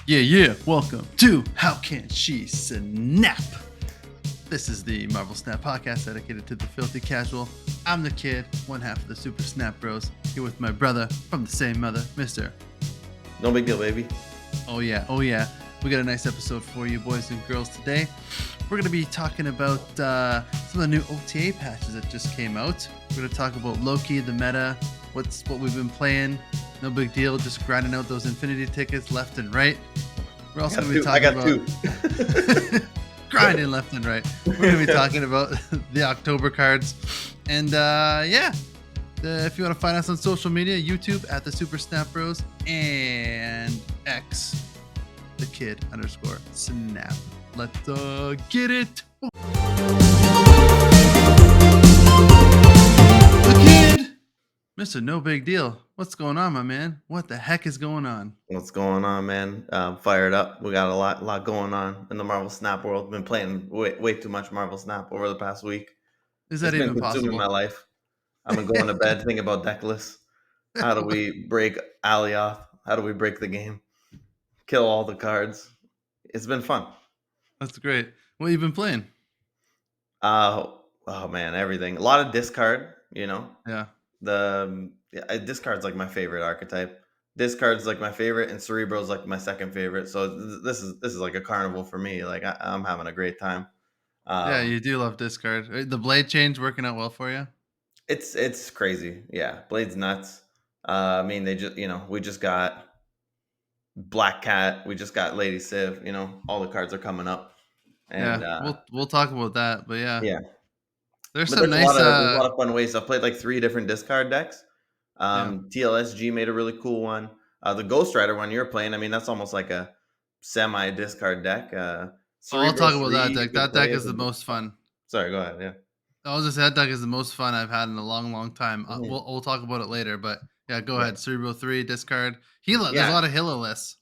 Yeah. Welcome to How Can She Snap? This is the Marvel Snap podcast dedicated to the filthy casual. I'm the kid, one half of the Super Snap Bros, here with my brother from the same mother, Mr. No big deal, baby. Oh yeah. We got a nice episode for you, boys and girls, today. We're going to be talking about some of the new OTA patches that just came out. We're going to talk about Loki, the meta, what we've been playing. No big deal, just grinding out those Infinity tickets left and right. We're also going to be talking about two. grinding left and right. We're going to be talking about the October cards. And if you want to find us on social media, YouTube at the Super Snap Bros and X, the kid _snap. Let's get it. The kid, Mr. No Big Deal. What's going on, my man? What the heck is going on? What's going on, man? Fired up. We got a lot going on in the Marvel Snap world. Been playing way too much Marvel Snap over the past week. Is that It's even been consuming possible? my life. I've been going to bed thinking about deck lists. How do we break Alioth? How do we break the game? Kill all the cards. It's been fun. That's great. What have you been playing? Oh man, everything. A lot of discard. Yeah. Discard's like my favorite archetype. Discard's like my favorite, and Cerebro's like my second favorite. So this is like a carnival for me. Like I'm having a great time. Yeah, you do love discard. The blade change working out well for you? It's crazy. Yeah, Blade's nuts. I mean, we just got Black Cat. We just got Lady Civ. All the cards are coming up, and Yeah, we'll talk about that, but yeah. yeah. There's But some there's a nice lot of fun ways. I've played like 3 different discard decks. yeah. TLSG made a really cool one. The Ghost Rider one you're playing, I mean, that's almost like a semi discard deck. I'll Cerebro talk about 3 that you deck. could That deck play is as the a most fun. sorry, go ahead. Yeah. I was just say that deck is the most fun I've had in a long time. Mhm. We'll talk about it later, but yeah, go Yeah. ahead. Cerebro 3 discard. Gila. There's a Yeah. lot of Hilo lists.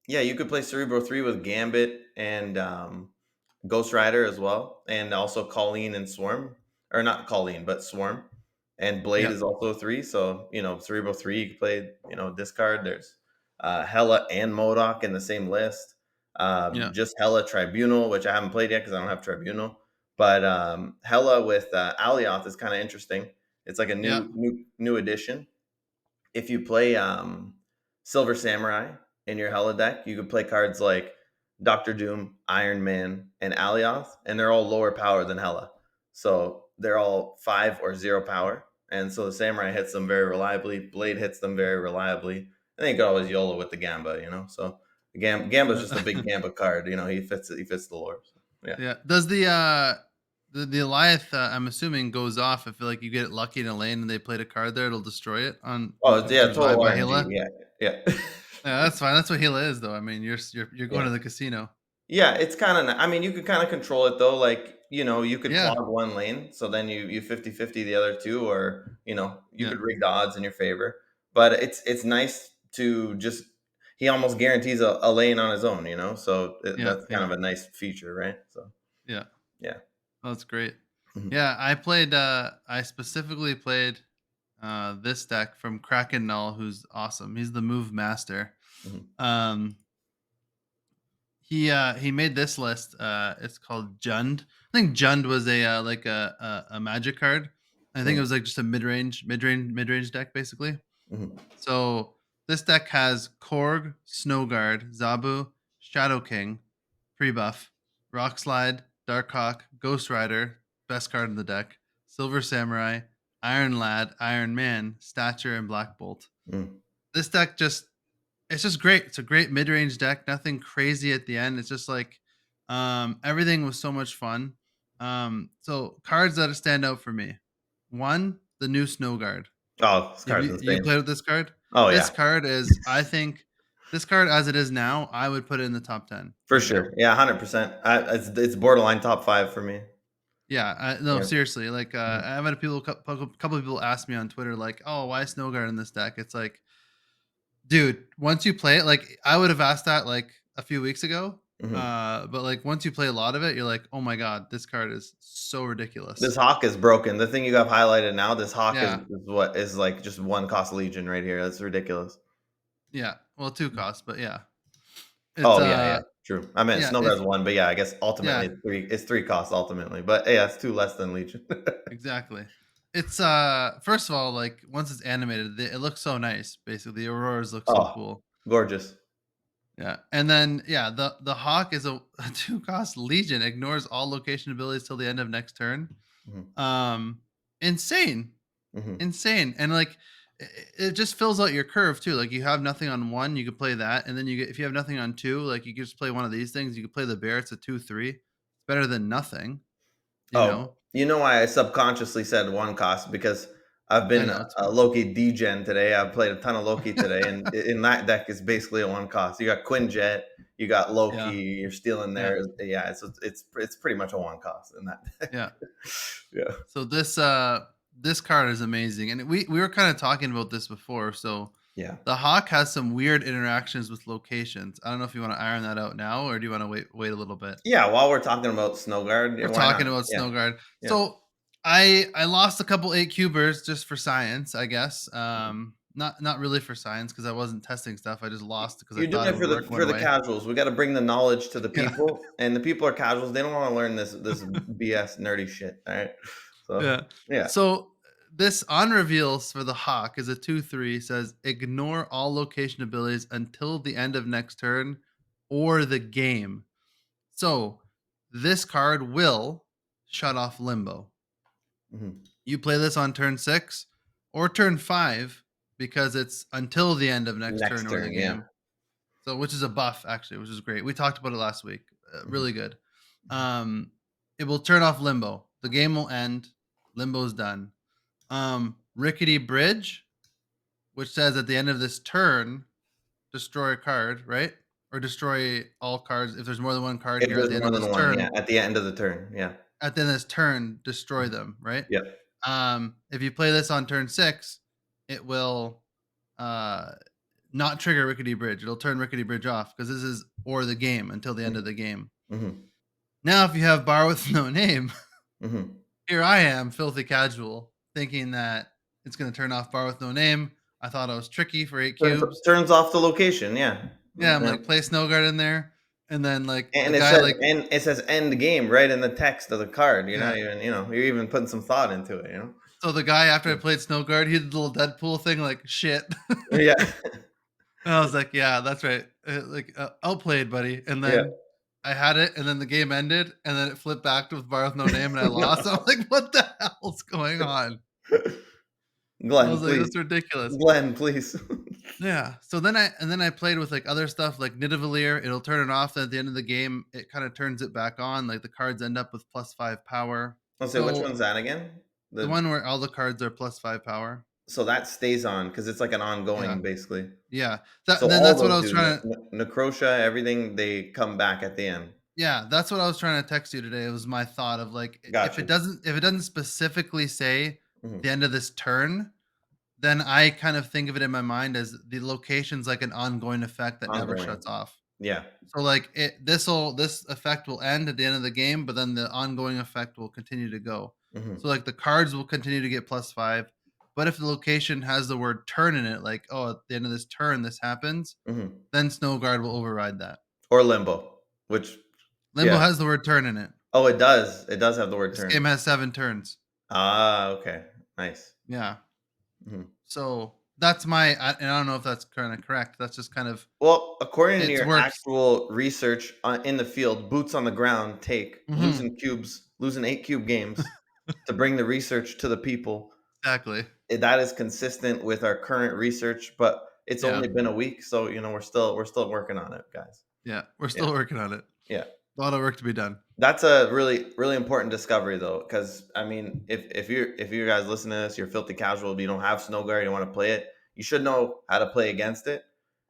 Yeah, you could play Cerebro 3 with Gambit and Ghost Rider as well, and also Colleen and Swarm. Or not Colleen, but Swarm. And Blade Yeah. is also 3. So, Cerebro 3, you could play, discard. There's Hela and MODOK in the same list. Yeah. Just Hela Tribunal, which I haven't played yet because I don't have Tribunal. But Hela with Alioth is kind of interesting. It's like a Yeah. new addition. If you play Silver Samurai in your Hela deck, you could play cards like Doctor Doom, Iron Man, and Alioth, and they're all lower power than Hela. So they're all 5 or 0 power. And so the Samurai hits them very reliably, Blade hits them very reliably. And then you could always YOLO with the Gamba, So Gamba's just a big Gamba card, he fits the lore. So, yeah. Yeah. Does the Alioth, I'm assuming, goes off if like you get lucky in a lane and they played a card there, it'll destroy it on Oh, yeah, total by RNG. Hila? Yeah. Yeah, that's fine. That's what Hila is, though. I mean, you're going Yeah. to the casino. Yeah, it's kind of, I mean, you could kind of control it though. Like, you could Yeah. clog one lane. So then you 50-50 the other two, or, you Yeah. could rig the odds in your favor. But it's nice to just, he almost guarantees a lane on his own, So Yeah. that's kind of a nice feature, right? So, Yeah. yeah. Oh, that's great. Mhm. Yeah, I specifically played this deck from Kraken Null, who's awesome. He's the move master. Mhm. Um he made this list. It's called Jund. I think Jund was a magic card. I think it Mhm. was like just a mid-range deck basically. Mhm. So this deck has Korg, Snowguard, Zabu, Shadow King, pre-buff, Rock Slide, Darkhawk, Ghost Rider, best card in the deck, Silver Samurai, Iron Lad, Iron Man, Stature, and Black Bolt. Mhm. This deck it's just great. It's a great mid-range deck. Nothing crazy at the end. It's just like everything was so much fun. So cards that stand out for me. One, the new Snow Guard. Oh, this Have card's you insane. played with this card? Oh, This yeah. card is, I think, this card as it is now, I would put it in the top 10 For right now. sure. Yeah, 100%. It's borderline top 5 for me. Yeah, no, Yeah. seriously. Like, Mhm. I've had couple of people ask me on Twitter, like, "Oh, why Snow Guard in this deck?" It's like, dude, once you play it, like I would have asked that like a few weeks ago. Mhm. But like once you play a lot of it, you're like, oh my god, this card is so This ridiculous. hawk is broken. The thing you have highlighted now, this hawk is Yeah, what is like just 1 cost legion right here. That's ridiculous. yeah. Well, two costs, but yeah. It's Oh yeah, yeah, true. I meant yeah, Snowguard's one, but yeah, I guess ultimately yeah, it's three. It's three costs ultimately, but yeah, it's two less than Legion. exactly. It's first of all, like once it's animated, it looks so nice. Basically, the auroras look so Oh, cool. gorgeous. Yeah, and then yeah, the hawk is a 2 cost legion. Ignores all location abilities till the end of next turn. Mhm, Um, insane, mhm. insane, and like it just fills out your curve too. Like you have nothing on one, you could play that, and then you get if you have nothing on two, like you could just play one of these things. You could play the bear. It's a 2/3. It's better than nothing. You Oh, know. you know why I subconsciously said one cost? Because I've I been know a too. Loki degen today. I've played a ton of Loki today, and in that deck is basically a one cost. You got Quinjet, you got Loki, Yeah, you're stealing yeah, there. Yeah, it's pretty much a one cost in that deck. yeah. Yeah, So this card is amazing, and we were kind of talking about this before. So yeah, the hawk has some weird interactions with locations. I don't know if you want to iron that out now, or do you want to wait a little bit? yeah. While we're talking about Snowguard, We're why not? talking about Yeah, Snowguard. yeah. So I lost a couple 8 cubers just for science, I guess. Not really for science because I wasn't testing stuff. I just lost because I You're doing thought it it would work for one the way. casuals. We got to bring the knowledge to the Yeah. people, and the people are casuals. They don't want to learn this BS nerdy shit. All right, so Yeah. yeah. So this on reveals for the hawk is a 2/3 says ignore all location abilities until the end of next turn or the game. So this card will shut off limbo. Mhm. You play this on turn 6 or turn 5 because it's until the end of next turn Next or the turn, yeah. game. So which is a buff actually, which is great. We talked about it last week. Mhm, Really good. Um it will turn off limbo. The game will end. Limbo's done. Rickety Bridge, which says at the end of this turn, destroy a card, right? Or destroy all cards. If there's more than one card if here at there's the end more of than this one, yeah, turn, at the end of the turn, yeah. at the end of this turn, destroy them, right? Yep. If you play this on turn 6, it will uh not trigger Rickety Bridge. It'll turn Rickety Bridge off because this is or the game until the end Mhm, of the game. mhm, Now, if you have bar with no name, mhm. here I am, filthy casual, thinking that it's going to turn off bar with no name. I thought I was tricky for 8 cubes. Turns off the location, yeah. Yeah, I'm Yeah, like, play snow guard in there. And then, like, the and guy, like, it says end game right in the text of the card. You're yeah. not even, you're even putting some thought into it, you know? So the guy, after I Yeah. played snow guard, he did the little Deadpool thing, like, shit. Yeah. And I was like, yeah, that's right. Outplayed, buddy. And Yeah. then I had it, and then the game ended, and then it flipped back to with bar with no name, and I lost. I'm No. like, what the hell's going on? I Glenn, was like, please. that's ridiculous. Glenn, please. Yeah. So then I played with like other stuff like Nidavellir. It'll turn it off. Then at the end of the game, it kind of turns it back on. Like the cards end up with +5 power. I'll say, which So one's that again? the The one where all the cards are +5 power. So that stays on because it's like an Yeah. ongoing, basically. Yeah. So Then all that's what I those was do trying to. necrotia, everything, they come back at the end. Yeah, that's what I was trying to text you today. It was my thought of like Gotcha. if it doesn't specifically say the Mhm. end of this turn, then I kind of think of it in my mind as the location's like an ongoing effect that never Ongoing. shuts off. Yeah. So like this effect will end at the end of the game, but then the ongoing effect will continue to go. So Mhm. like the cards will continue to get +5, but if the location has the word turn in it, like oh at the end of this turn this happens, Mhm. then Snow Guard will override that. Or limbo, which Limbo yeah. has the word turn in it. Oh, it does. It does have the word This game turn. has 7 turns. Ah, okay. Nice. Yeah. Mhm. So that's my and I don't know if that's kind of correct. That's just kind of Well, according to it your works. actual research in the field, boots on the ground take Mhm. losing 8 cube games to bring the research to the people. Exactly. That is consistent with our current research, but it's Yeah. only been a week, so we're still working on it, guys. Yeah. We're Yeah, still working on it. yeah. A lot of work to be done. That's a really important discovery though, because I mean, if you guys listen to this, you're filthy casual, but you don't have snow guard, you want to play it, you should know how to play against it,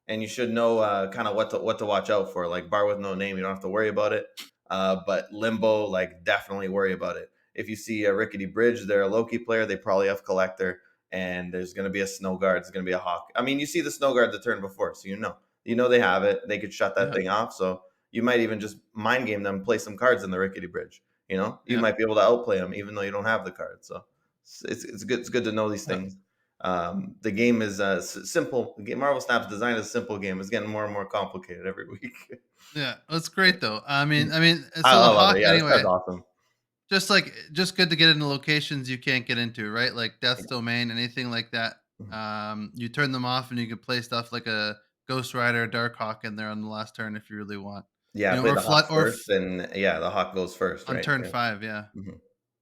and you should know kind of what to watch out for. Like bar with no name, you don't have to worry about it. But limbo, like definitely worry about it. If you see a rickety bridge, they're a Loki player, they probably have collector, and there's gonna be a snow guard, there's gonna be a hawk. I mean, you see the snow guard the turn before, so you know they have it. They could shut that Yeah. thing off, so you might even just mind game them, play some cards in the rickety bridge. You Yeah. might be able to outplay them even though you don't have the card. So it's good. It's good to know these Yeah. things. The game is simple. Marvel Snap's design is a simple game. It's getting more and more complicated every week. Yeah, that's great though. I mean, I, so I the love hawk it. Yeah, this card's anyway. awesome. Just good to get into locations you can't get into, right? Like Death's Domain, anything like that. Mhm. You turn them off, and you can play stuff like a Ghost Rider, Dark Hawk in there on the last turn if you really want. Yeah, You I know, play or the Hawk flood, first, and yeah, the Hawk goes first, on right? turn Yeah. 5. Yeah, Mhm.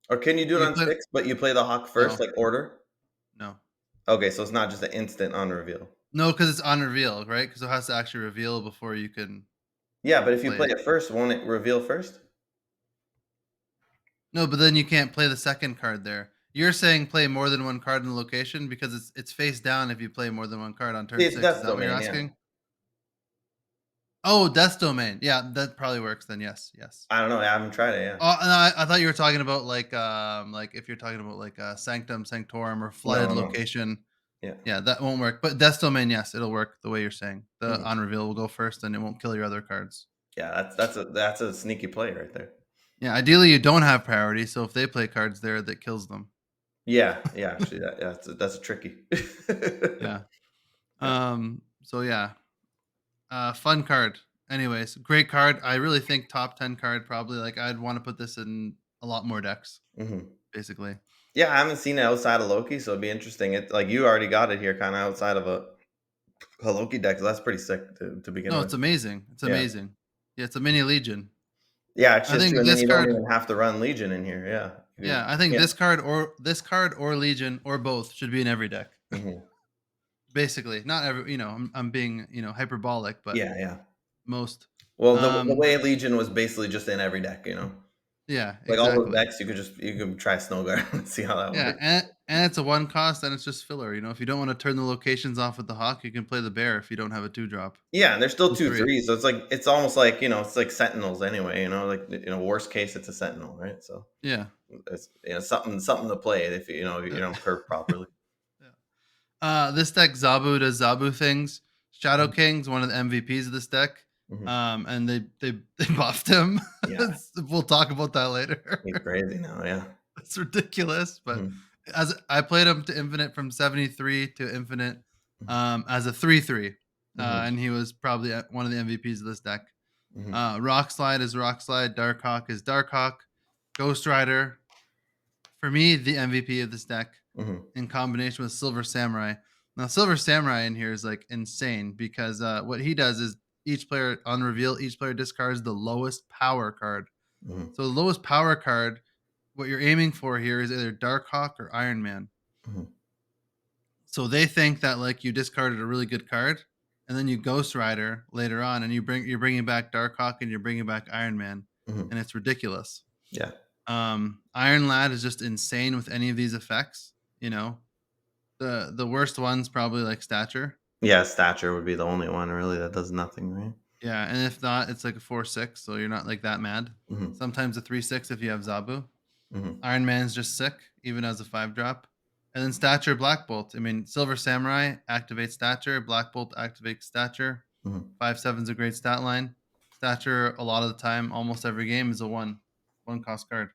Or can you do it you on play. 6, but you play the Hawk first, No, like order? no, Okay, so it's not just an instant on reveal. no, because it's on reveal, right? Because it has to actually reveal before you can Yeah, but if you play play it. it first, won't it reveal first? No, but then you can't play the second card there. You're saying play more than one card in the location because it's face down if you play more than one card on turn It's 6. Is Death that what you're Domain, yeah. asking? Oh, Death's Domain. Yeah, that probably works then. Yes, yes. I don't know, I haven't tried it, yeah. Oh, and I thought you were talking about like if you're talking about like Sanctum Sanctorum or flooded No, no. location. Yeah. Yeah, that won't work. But Death's Domain, yes, it'll work the way you're saying. The Mhm. on reveal will go first, and it won't kill your other cards. Yeah, that's a sneaky play right there. Yeah, ideally you don't have priority, so if they play cards there, that kills them. Yeah, yeah, actually, that's a tricky. Yeah. Yeah. So yeah, fun card. Anyways, great card. I really think top 10 card probably. Like I'd want to put this in a lot more decks, Mhm. basically. Yeah, I haven't seen it outside of Loki, so it'd be interesting. It like you already got it here kinda outside of a Loki deck, so that's pretty sick to begin No, with. it's amazing. It's Yeah. amazing. Yeah, it's a mini Legion. Yeah, I actually, that's true, think and then this you don't card. even have to run Legion in here, yeah. You Yeah, I think yeah. this card or Legion or both should be in every deck. Mhm. Basically, not every. I'm being hyperbolic, but Yeah, yeah. most. Well, the Um, way Legion was basically just in every deck, you know? yeah, Like, all those exactly. decks, you could try Snowguard and see how that Yeah, works. and it's a one cost and it's just filler. If you don't want to turn the locations off with the hawk, you can play the bear if you don't have a 2 drop. Yeah, and they're still 2/3. 2/3, so it's almost like, it's like Sentinels anyway, like, worst case, it's a Sentinel, right? So, Yeah. it's, something to play if if you Yeah. don't curve properly. Yeah. This deck Zabu does Zabu things. Shadow Mhm, King's one of the MVPs of this deck. mhm. And they buffed him. Yeah, We'll talk about that later. he's crazy now, yeah. It's ridiculous, but Mhm, as I played him to infinite from 73 to infinite mhm, as a 3/3. mhm, And he was probably one of the MVPs of this deck. mhm, Rock Slide is Rock Slide, Dark Hawk is Dark Hawk, Ghost Rider, for me, the MVP of this deck mhm, in combination with Silver Samurai. Now, Silver Samurai in here is like insane because what he does is each player on reveal, each player discards the lowest power card. mhm, So the lowest power card, what you're aiming for here is either Dark Hawk or Iron Man. mhm, So they think that like you discarded a really good card, and then you Ghost Rider later on, and you're bringing back Dark Hawk and you're bringing back Iron Man, mhm. and it's ridiculous. Yeah. Iron Lad is just insane with any of these effects. You know, the worst one's probably like Stature. Yeah, Stature would be the only one really that does nothing, right? Yeah, and if not, it's like a 4/6, so you're not like that mad. Mhm, Sometimes a 3/6 if you have Zabu. mhm, Iron Man's just sick, even as a 5 drop. And then Stature Black Bolt. I mean, Silver Samurai activates Stature, Black Bolt activates Stature. mhm. 5/7's a great stat line. Stature, a lot of the time, almost every game is a one cost card.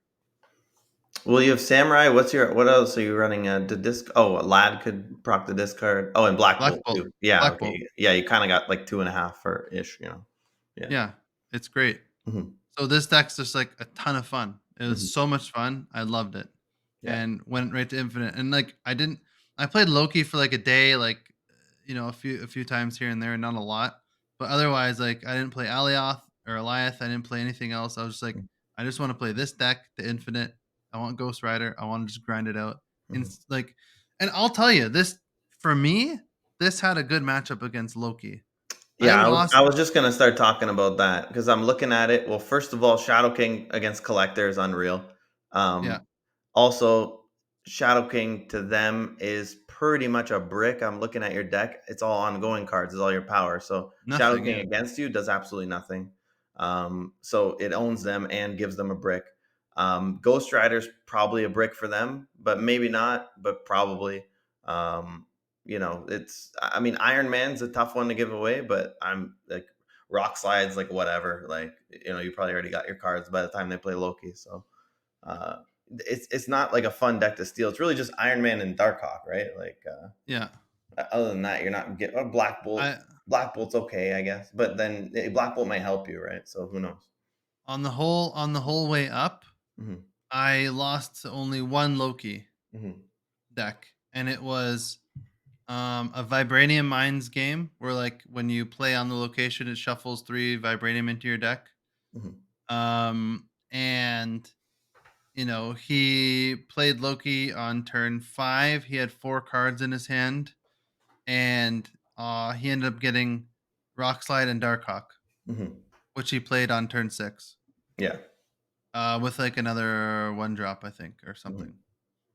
Well, you have Samurai. What else are you running? The disc. Oh, a Lad could proc the discard. Oh, and Black Black Bolt Bolt. too. Yeah. Black Bolt. Okay. Yeah, you kind of got like 2.5 for ish. Yeah. Yeah, it's great. Mhm, So this deck's just like a ton of fun. It was mhm. so much fun. I loved it. Yeah. And went right to infinite. And like I played Loki for like a day, like a few times here and there, not a lot. But otherwise, like I didn't play Alioth or Alioth. I didn't play anything else. I was just like, Mhm, I just want to play this deck, the infinite. I want Ghost Rider. I want to just grind it out. And mhm. like, and I'll tell you, this for me, this had a good matchup against Loki. I Yeah, lost. I was just gonna start talking about that because I'm looking at it. Well, first of all, Shadow King against Collector is unreal. Yeah, Um, Also, Shadow King to them is pretty much a brick. I'm looking at your deck. It's all ongoing cards. It's all your power. So Shadow nothing. King Yeah, against you does absolutely nothing. So it owns them and gives them a brick. Ghost Rider's probably a brick for them, but maybe not, but probably. Um, I mean, Iron Man's a tough one to give away, but I'm like Rock Slide's like whatever. Like, you probably already got your cards by the time they play Loki. So uh it's not like a fun deck to steal. It's really just Iron Man and Darkhawk, right? Like Yeah. other than that, you're not getting Black Bolt. I Black Bolt's okay, I guess, but then Black Bolt might help you, right? So who knows? on the whole way up, Hmm. I lost to only one Loki Hmm. deck, and it was a Vibranium Mines game where, like, when you play on the location, it shuffles 3 Vibranium into your deck. Hmm. And he played Loki on turn 5. He had 4 cards in his hand, and he ended up getting Rockslide and Darkhawk, Hmm. which he played on turn 6, Yeah. with like another 1 drop, I think, or something. Hmm.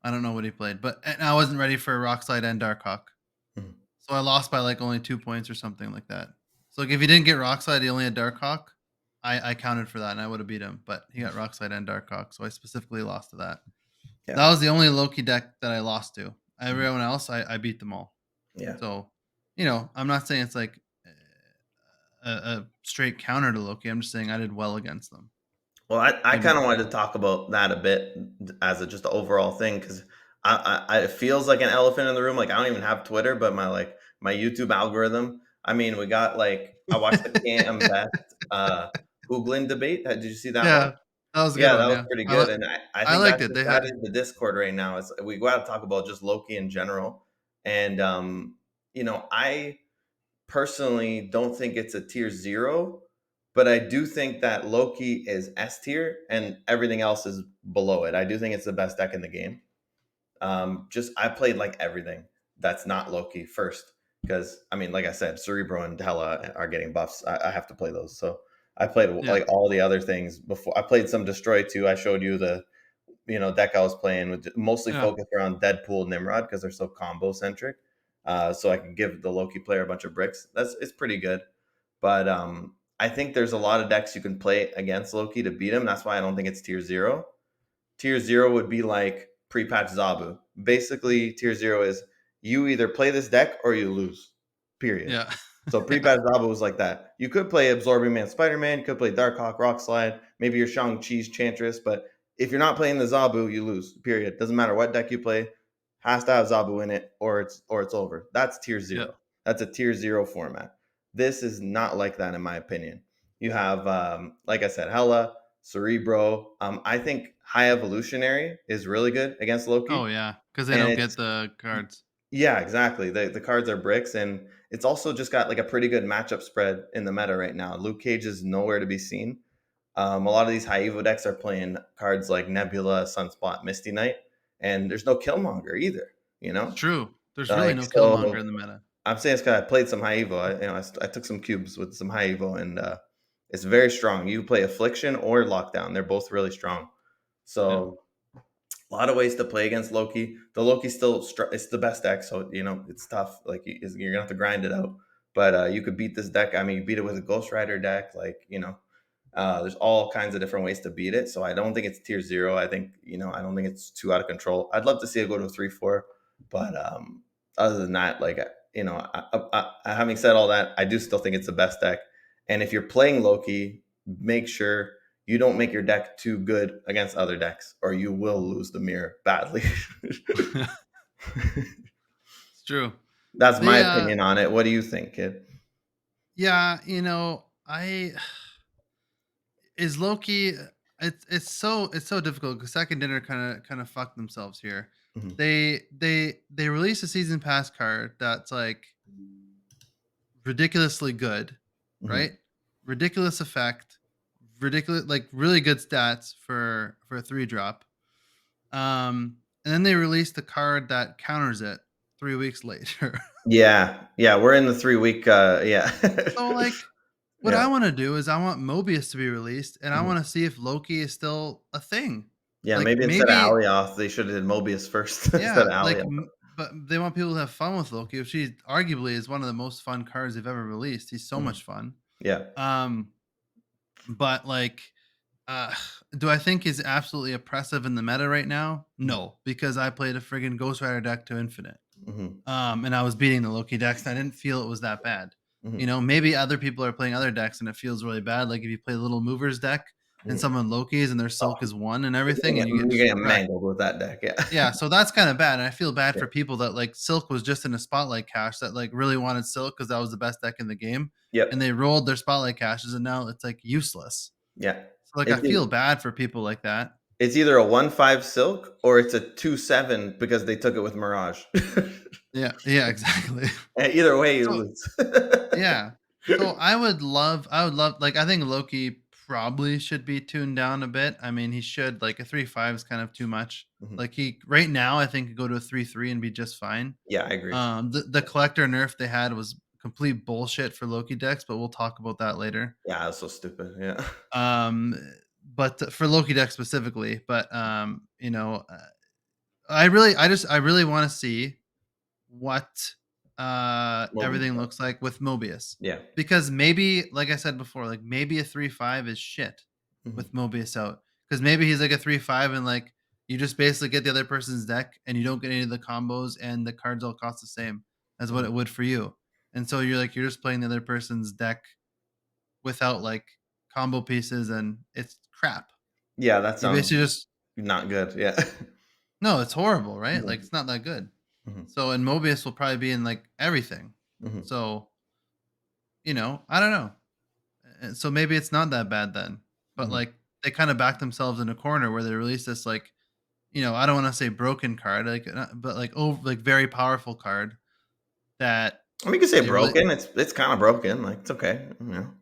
I don't know what he played, but and I wasn't ready for Rockslide and Darkhawk. Hmm. So I lost by like only 2 points or something like that. So like if he didn't get Rockslide, he only had Darkhawk. I counted for that and I would have beat him, but he got Rockslide and Darkhawk, so I specifically lost to that. Yeah. That was the only Loki deck that I lost to. Mhm. Everyone else, I beat them all. Yeah. So, I'm not saying it's like a straight counter to Loki. I'm just saying I did well against them. Well, I Maybe. kind of wanted to talk about that a bit as a just the overall thing because it feels like an elephant in the room. Like I don't even have Twitter, but my YouTube algorithm. I mean, we got like I watched the Cam Best Hoogland debate. Did you see that one? Yeah, that was a good Yeah, that one. was Yeah, pretty good, and I I think liked it. They that had is the Discord right now. Is we got to talk about just Loki in general, and I personally don't think it's a tier 0, but I do think that Loki is S tier and everything else is below it. I do think it's the best deck in the game. Just I played like everything that's not Loki first because I mean, like I said, Cerebro and Hela are getting buffs. I have to play those, so I played yeah, like all the other things before. I played some Destroy too. I showed you the deck I was playing with mostly yeah. focused around Deadpool, Nimrod because they're so combo centric. So I can give the Loki player a bunch of bricks. It's pretty good, but I think there's a lot of decks you can play against Loki to beat him. That's why I don't think it's tier 0. Tier 0 would be like pre-patch Zabu. Basically, tier 0 is you either play this deck or you lose. Period. Yeah. So Yeah. pre-patch Zabu was like that. You could play Absorbing Man Spider-Man, you could play Darkhawk Rock Slide, maybe your Shang-Chi's Chantress, but if you're not playing the Zabu, you lose. Period. Doesn't matter what deck you play, has to have Zabu in it or it's over. That's tier Yeah. 0. That's a tier 0 format. This is not like that in my opinion. You have like I said, Hela, Cerebro. I think High Evolutionary is really good against Oh Loki, yeah, because they and don't it's get the cards. yeah, exactly. The cards are bricks, and it's also just got like a pretty good matchup spread in the meta right now. Luke Cage is nowhere to be seen. A lot of these high Evo decks are playing cards like Nebula, Sunspot, Misty Knight, and there's no Killmonger either. You It's know, true. There's really like no Killmonger so. in the meta. I'm saying it's because I played some high Evo. I took some cubes with some high Evo, and it's very strong. You play Affliction or Lockdown; they're both really strong. Yeah. So a lot of ways to play against Loki. The Loki still it's the best deck, so it's tough. Like you're gonna have to grind it out. But you could beat this deck. I mean, you beat it with a Ghost Rider deck. Like there's all kinds of different ways to beat it. So I don't think it's tier 0. I think I don't think it's too out of control. I'd love to see it go to a 3-4, but other than that, like having said all that, I do still think it's the best deck. And if you're playing Loki, make sure you don't make your deck too good against other decks, or you will lose the mirror badly. It's true. That's my The opinion on it. What do you think, kid? Yeah, I is Loki. It's so difficult because Second Dinner kind of fucked themselves here. Mhm. They released a season pass card that's like ridiculously good, right? Mhm. Ridiculous effect, ridiculous, like really good stats for a 3 drop. And then they released the card that counters it 3 weeks later. Yeah, yeah, we're in the 3 week. Yeah, So like, what yeah, I want to do is I want Mobius to be released, and I mhm. want to see if Loki is still a thing. Yeah. Like Maybe instead of maybe, Alioth, they should have did Mobius first instead yeah, of like, Alioth. but they want people to have fun with Loki, which he arguably is one of the most fun cards they've ever released. He's so Mhm. much fun. Yeah. Um, but like, uh, do I think he's absolutely oppressive in the meta right now? No, because I played a friggin' Ghost Rider deck to infinite. Mhm. And I was beating the Loki decks, and I didn't feel it was that bad. Mhm. Maybe other people are playing other decks, and it feels really bad. Like if you play the Little Movers deck, and Mhm. someone Loki's and their Oh, silk is 1 and everything, and you get you're just gonna get wrecked. mangled with that deck, yeah. Yeah, so that's kinda bad, and I feel bad Yeah, for people that, like, silk was just in a spotlight cache that, like, really wanted silk because that was the best deck in the game, and yep, they rolled their spotlight caches, and now it's, like, useless. yeah. So, like, I It's feel either bad for people like that. it's either a 1/5 silk or it's a 2/7 because they took it with Mirage. Yeah, yeah, exactly. And either way, you So lose. yeah. So I would love like I think Loki probably should be tuned down a bit. I mean, he should like a 3-5 is kind of too much. Mhm. Like he right now I think could go to a 3-3 and be just fine. Yeah, I agree. The collector nerf they had was complete bullshit for Loki decks, but we'll talk about that later. Yeah, that's so stupid, yeah. Um but for Loki deck specifically, but I really want to see what Mobius, everything looks like with Mobius. yeah. Because maybe, like I said before, like maybe a 3-5 is shit Mhm, with Mobius out. Because maybe he's like a 3-5 and like you just basically get the other person's deck and you don't get any of the combos and the cards all cost the same as what mhm. it would for you. And so you're just playing the other person's deck without like combo pieces and it's crap. Yeah, that You sounds basically just not good, yeah. no, it's horrible, right? Like Mhm, it's not that good. mhm, So and Mobius will probably be in like everything. mhm, So I don't know. So maybe it's not that bad then. But mhm. like they kind of backed themselves in a corner where they released this like, I don't want to say broken card, like but like like very powerful card that I mean, you could say they really broken, it's kinda broken, like, it's okay, you know?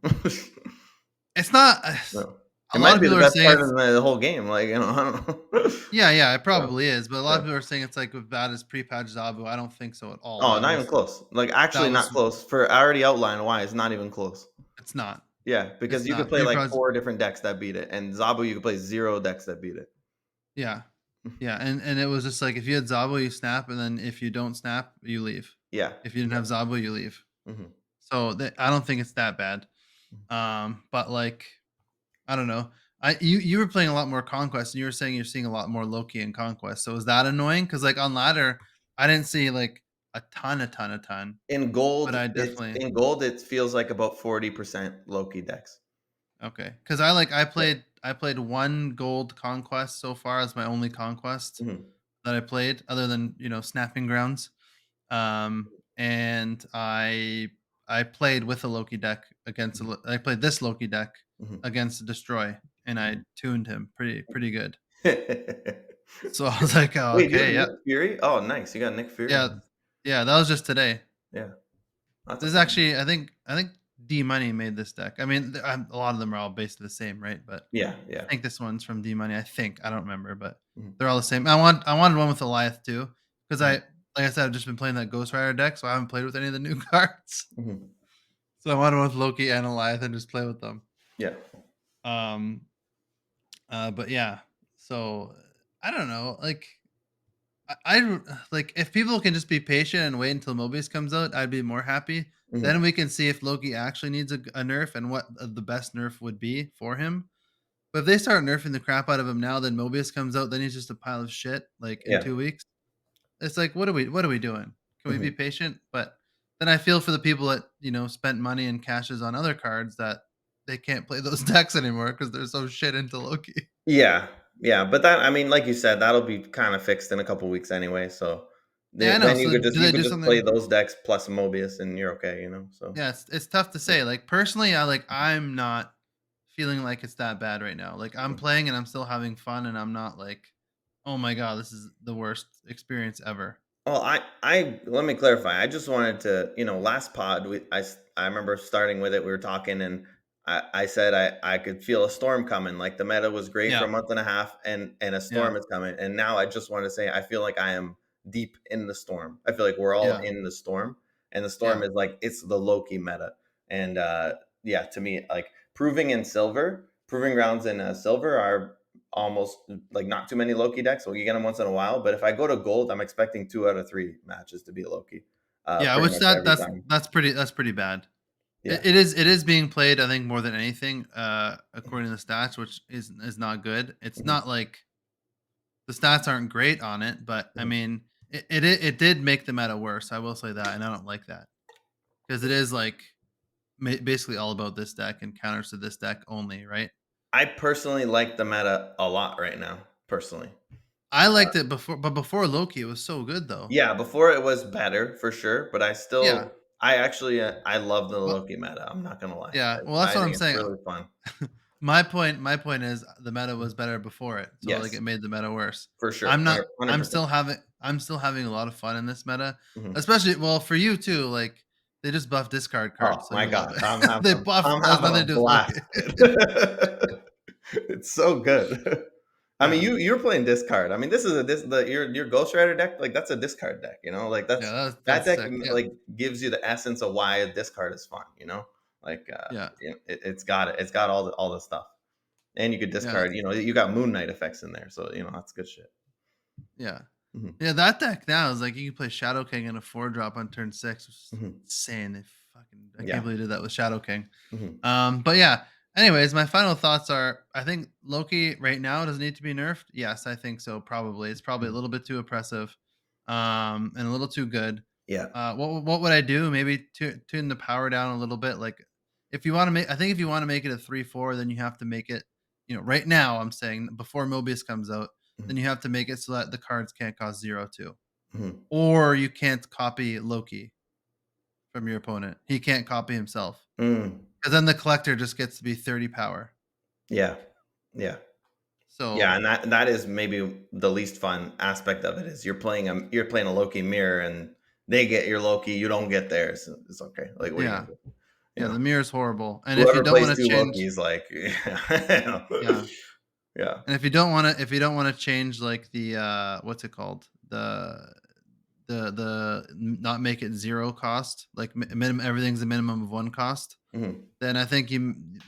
it's not No. a It lot might of be the people are best saying card it's in the whole game, like, I don't know. yeah, yeah, it Yeah, probably is, but a lot yeah. of people are saying it's like as bad as pre-patch Zabu. I don't think so at all. Oh, not even close. Like, That actually not was close. For I already outlined why it's not even close. it's not. Yeah, because It's you could not. play, like, Pre-patch 4 different decks that beat it, and Zabu, you could play 0 decks that beat it. yeah. Yeah, and it was just like if you had Zabo, you snap, and then if you don't snap, you leave. Yeah, If you didn't yeah. have Zabo, you leave. Mhm, So I don't think it's that bad. mhm, But like I don't know. You were playing a lot more Conquest, and you were saying you're seeing a lot more Loki in Conquest. So is that annoying? Because like on ladder, I didn't see like a ton, but I definitely In gold, it feels like about 40% Loki decks. okay. Because I like Yeah. I played one gold Conquest so far as my only Conquest Mhm, that I played, other than Snapping Grounds. And I played with a Loki deck against I played this Loki deck mhm, against Destroy, and I mhm. tuned him pretty good. So I was like, "Oh, Wait, do you have okay, Nick yeah, Fury? Oh, nice. You got Nick Fury? yeah, yeah." That was just today. Yeah, that's This is awesome. actually, I think D Money made this deck. I mean, a lot of them are all basically the same, right? But Yeah, I yeah. think this one's from D Money. I think I don't remember, but Mhm, they're all the same. I wanted one with Alioth too, because mhm, like I said, I've just been playing that Ghost Rider deck, so I haven't played with any of the new cards. mhm. So I wanted one with Loki and Alioth and just play with them. Yeah. Um, but yeah, so I don't know. Like like if people can just be patient and wait until Mobius comes out, I'd be more happy. Mhm. Then we can see if Loki actually needs a nerf and what the best nerf would be for him. But if they start nerfing the crap out of him now, then Mobius comes out, then he's just a pile of shit. Like in Yeah. 2 weeks, it's like what are we doing? Can we be Mhm. patient? But then I feel for the people that spent money and cashes on other cards that they can't play those decks anymore because they're so shit into Loki. Yeah, yeah, but that I mean, like you said, that'll be kinda fixed in a couple weeks anyway, so Yeah, I know. then So do you they could do just play something? those decks plus Mobius and you're okay, you know, so Yeah, it's tough to yeah, say. Like personally, I'm not feeling like it's that bad right now. Like I'm mhm. playing and I'm still having fun and I'm not like, oh my god, this is the worst experience ever. Well, I let me clarify. I just wanted to, last pod I remember starting with it. We were talking, and I said I could feel a storm coming. Like the meta was great for Yeah, a month and a half, and a yeah, storm is coming. And now I just want to say I feel like I am deep in the storm. I feel like we're all yeah, in the storm, and the storm yeah, is like it's the Loki meta. And yeah, to me, like proving grounds in silver are almost like not too many Loki decks. Well, you get them once in a while, but if I go to gold, I'm expecting 2 out of 3 matches to be a Loki, yeah. pretty Which much every time. that's pretty bad. Yeah. It is being played. I think more than anything, according to the stats, which is not good. It's Mhm, not like the stats aren't great on it, but I mhm. mean, it did make the meta worse. I will say that, and I don't like that because it is like basically all about this deck and counters to this deck only, right? I personally like the meta a lot right now. Personally, I liked it before, but before Loki, it was so good though. yeah. Before it was better for sure, but Yeah. I actually, I love the Well, Loki meta. I'm not gonna lie. yeah. Well, that's I what I'm think it's saying. really fun. My point is the meta Mhm. was better before it, so like Yes, it made the meta worse. for sure, I'm not. 100%. I'm still having a lot of fun in this meta, Mhm. especially well for you too. Like they just buff discard cards, Oh so my you love gosh, it. They buff I'm has having a nothing to do with blast. Loki. It's so good. I mean, Yeah, you're playing discard. I mean, this is a this the your Ghost Rider deck, like that's a discard deck, like yeah. that That's deck sick. Yeah, like gives you the essence of why a discard is fun. Like yeah, it's got it. It's got all the stuff. And you could yeah, discard, you got Moon Knight effects in there, so that's good shit. yeah. Hmm. Yeah, that deck now is like you can play Shadow King and a 4 drop on turn 6, which is Hmm. insane. I can't Yeah. believe they did that with Shadow King. Hmm. But yeah. Anyways, my final thoughts are: I think Loki right now does need to be nerfed. Yes, I think so. Probably it's probably a little bit too oppressive, and a little too good. Yeah. What would I do? Maybe tune the power down a little bit. Like if you want to make, I think if you want to make it a 3/4, then you have to make it. Right now I'm saying before Mobius comes out, then you have to make it so that the cards can't cost 0/2, Hmm. or you can't copy Loki from your opponent. He can't copy himself. Mm. Because then the collector just gets to be 30 power. Yeah. Yeah. Yeah, So and that is maybe the least fun aspect of it is you're playing a Loki mirror and they get your Loki, you don't get theirs. It's okay. Like what are you yeah, gonna do? You yeah, know, the mirror is horrible. And if you whoever don't plays want to two change, Lokis, like yeah, yeah, yeah. and if you don't want to change like the what's it called, not make it 0 cost, like minimum everything's a minimum of 1 cost. Mhm. Then I think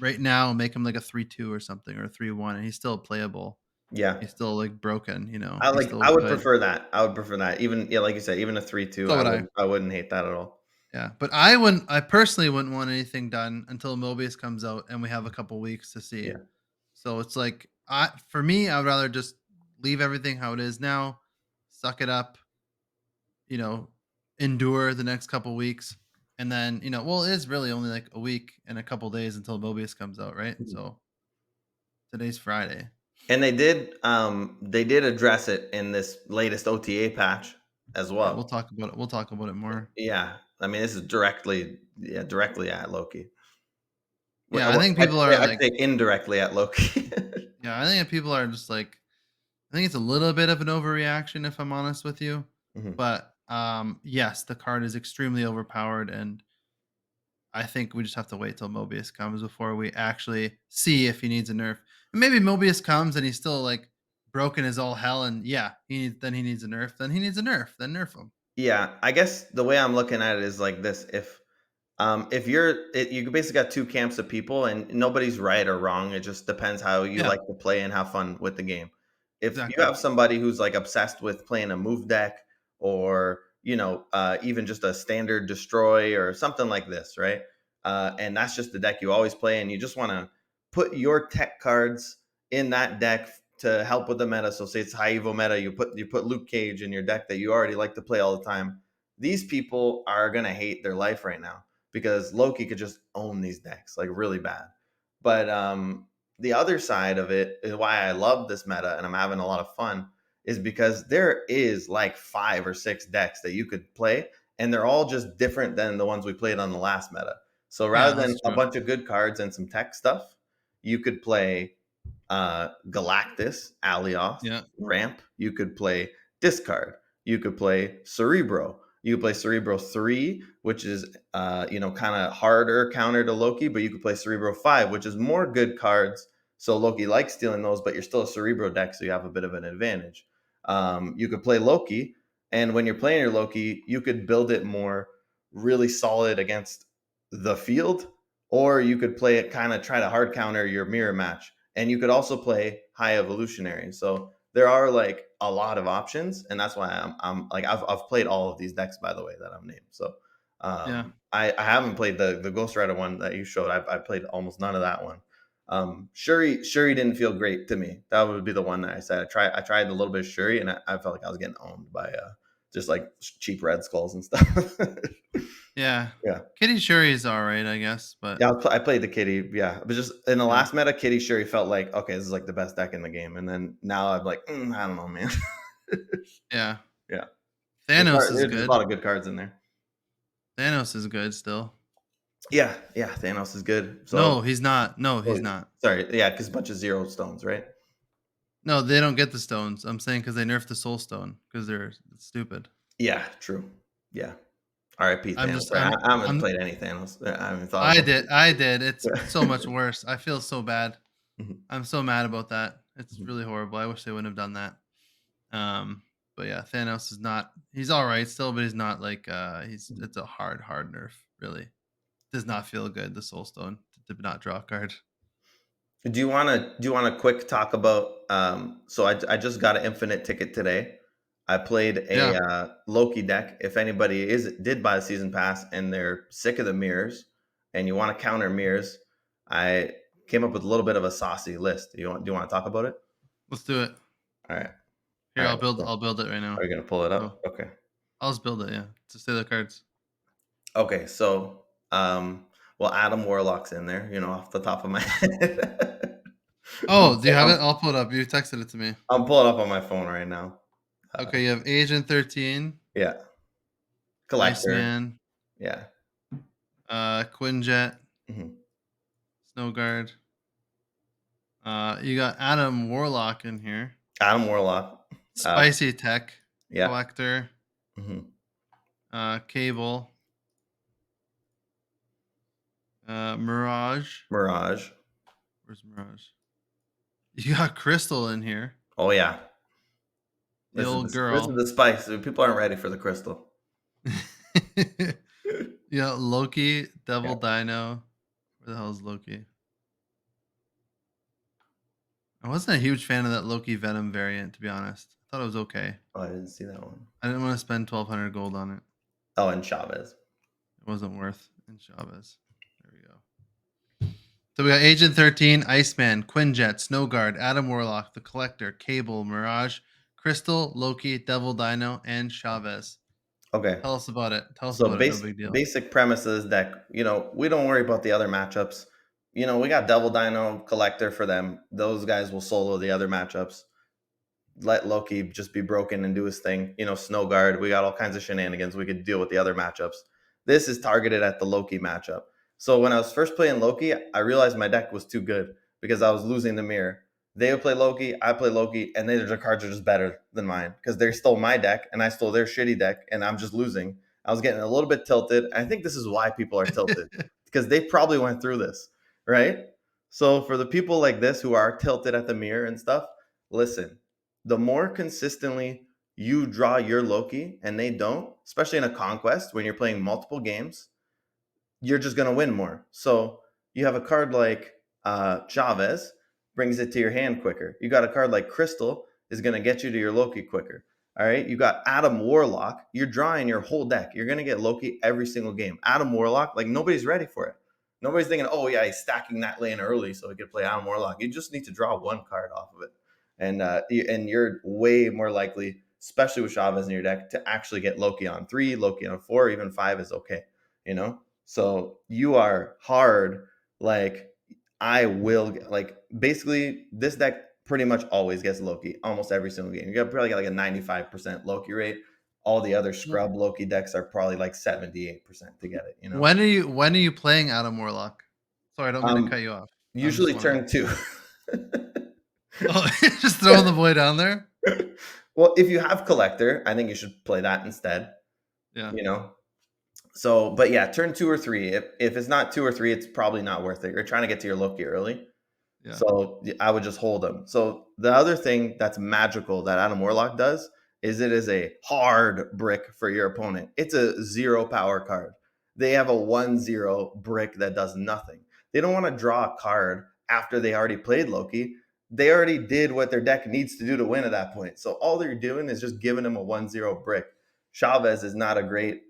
right now make him like a 3/2 or something or a 3/1, and he's still playable. Yeah. He's still like broken. He's still I would good. prefer that. I would prefer that. Even yeah, like you said, even a 3-2, So would I. I wouldn't hate that at all. Yeah, but I personally wouldn't want anything done until Mobius comes out and we have a couple weeks to see. Yeah. So it's like for me, I would rather just leave everything how it is now, suck it up, you know, endure the next couple weeks, and then well, it is really only like a week and a couple days until Mobius comes out, right? Mhm. So today's Friday. And they did address it in this latest OTA patch as Yeah, well. we'll talk about it. We'll talk about it more. Yeah. I mean, this is directly at Loki. Yeah, I Well, think people are I'd like, say indirectly at Loki. yeah, I think that people are just like, I think it's a little bit of an overreaction, if I'm honest with you. Mhm. But yes, the card is extremely overpowered, and I think we just have to wait till Mobius comes before we actually see if he needs a nerf. And maybe Mobius comes and he's still like broken as all hell, and yeah, he needs a nerf. Then he needs a nerf. Then nerf him. Yeah, I guess the way I'm looking at it is like this: if you basically got two camps of people, and nobody's right or wrong. It just depends how you Yeah, like to play and have fun with the game. If you exactly. have somebody who's like obsessed with playing a move deck, or even just a standard destroy or something like this, right? And that's just the deck you always play, and you just want to put your tech cards in that deck to help with the meta. So say it's high evo meta, you put Luke Cage in your deck that you already like to play all the time. These people are gonna hate their life right now because Loki could just own these decks like really bad. But the other side of it is why I love this meta and I'm having a lot of fun is because there is like 5 or 6 decks that you could play, and they're all just different than the ones we played on the last meta. So Yeah, rather than that's a true. bunch of good cards and some tech stuff, you could play Galactus, Alioth, Yeah, Ramp. You could play Discard. You could play Cerebro. You could play Cerebro 3, which is kind of harder counter to Loki, but you could play Cerebro 5, which is more good cards. So Loki likes stealing those, but you're still a Cerebro deck, so you have a bit of an advantage. You could play Loki, and when you're playing your Loki, you could build it more really solid against the field, or you could play it kind of try to hard counter your mirror match, and you could also play high evolutionary. So there are like a lot of options, and that's why I'm like I've played all of these decks, by the way, that I've named. So yeah, I haven't played the Ghost Rider one that you showed. I played almost none of that one. Shuri didn't feel great to me. That would be the one that I said I tried a little bit of Shuri, and I felt like I was getting owned by just like cheap red skulls and stuff. Yeah. Yeah. Kitty Shuri is all right, I guess, but Yeah, I played the Kitty. Yeah, but just in the yeah, last meta, Kitty Shuri felt like, okay, this is like the best deck in the game, and then now I'm like, I don't know, man. yeah. Yeah, Thanos is there's a good. lot of good cards in there. Thanos is good still. Yeah, yeah, Thanos is good. No, So, he's not. No, oh, he's not. sorry, yeah, because a bunch of zero stones, right? No, they don't get the stones. I'm saying because they nerfed the Soul Stone because they're stupid. Yeah, true. Yeah, R.I.P. I'm Thanos. just. Right? I haven't I'm. played any Thanos. I haven't thought I about did. I did. It's it. so much worse. I feel so bad. Mhm, I'm so mad about that. It's mhm, really horrible. I wish they wouldn't have done that. Um, but yeah, Thanos is not. He's all right still, but he's not like. He's. mhm. It's a hard nerf. Really does not feel good. The Soul Stone to not draw a card. Do you want to quick talk about? So I just got an infinite ticket today. I played a Yeah, Loki deck. If anybody did buy a season pass and they're sick of the mirrors and you want to counter mirrors, I came up with a little bit of a saucy list. Do you want to talk about it? let's do it. All right. All Here, right. I'll build. So I'll build it right now. are you gonna pull it Oh, up? Okay. I'll just build it. Yeah, to say the cards. Okay. So well, Adam Warlock's in there. Off the top of my head. I'm, Oh, do you have I'm it? I'll pull it up. You texted it to me. I'm pulling up on my phone right now. Okay, you have Agent 13, Yeah. Collector. Iceman, Yeah. Quinjet, Mhm. Snowguard. You got Adam Warlock in here. Adam Warlock. Uh, Spicy Tech, yeah. Collector, Mhm. Cable, Mirage. Mirage. Where's Mirage? You got Crystal in here. Oh yeah. The This is old the, this is girl. the spice. People aren't ready for the crystal. You got Loki, Yeah. Devil Dino. Where the hell is Loki? I wasn't a huge fan of that Loki Venom variant, to be honest. I thought it was okay. Oh, I didn't see that one. I didn't want to spend 1,200 gold on it. Oh, and Chavez. It wasn't worth in Chavez. There we go. So we got Agent 13, Iceman, Quinjet, Snowguard, Adam Warlock, The Collector, Cable, Mirage, Crystal, Loki, Devil Dino, and Chavez. Okay. Tell us about it. Tell us So about it. No big deal. basic premises that we don't worry about the other matchups. We got Devil Dino Collector for them. Those guys will solo the other matchups. Let Loki just be broken and do his thing. Snow Guard. We got all kinds of shenanigans. We could deal with the other matchups. This is targeted at the Loki matchup. So when I was first playing Loki, I realized my deck was too good because I was losing the mirror. They would play Loki, I play Loki, and their cards are just better than mine because they stole my deck and I stole their shitty deck, and I'm just losing. I was getting a little bit tilted. I think this is why people are tilted because they probably went through this, right? So for the people like this who are tilted at the mirror and stuff, listen, the more consistently you draw your Loki and they don't, especially in a conquest when you're playing multiple games, you're just going to win more. So you have a card like Chavez, brings it to your hand quicker. You got a card like Crystal, is going to get you to your Loki quicker. All right. You got Adam Warlock. You're drawing your whole deck. You're going to get Loki every single game. Adam Warlock, like nobody's ready for it. Nobody's thinking, oh, yeah, he's stacking that lane early so he could play Adam Warlock. You just need to draw one card off of it. And you're way more likely, especially with Chavez in your deck, to actually get Loki on 3, Loki on 4, even 5 is okay. So you are hard. Like I will like basically this deck pretty much always gets Loki almost every single game. You got probably got like a 95% Loki rate. All the other scrub Loki decks are probably like 78% to get it. When are you playing Adam Warlock? Sorry, I don't mean to cut Um you off. I'm just usually wondering. turn 2. Oh, just throwing the boy down there? Well, if you have collector, I think you should play that instead, Yeah. you know. So, but yeah, turn 2 or 3. If it's not 2 or 3, it's probably not worth it. You're trying to get to your Loki early. Yeah. So I would just hold them. So the other thing that's magical that Adam Warlock does is it is a hard brick for your opponent. It's a 0 power card. They have a 1/0 brick that does nothing. They don't want to draw a card after they already played Loki. They already did what their deck needs to do to win at that point. So all they're doing is just giving them a 1/0 brick. Chavez is not a great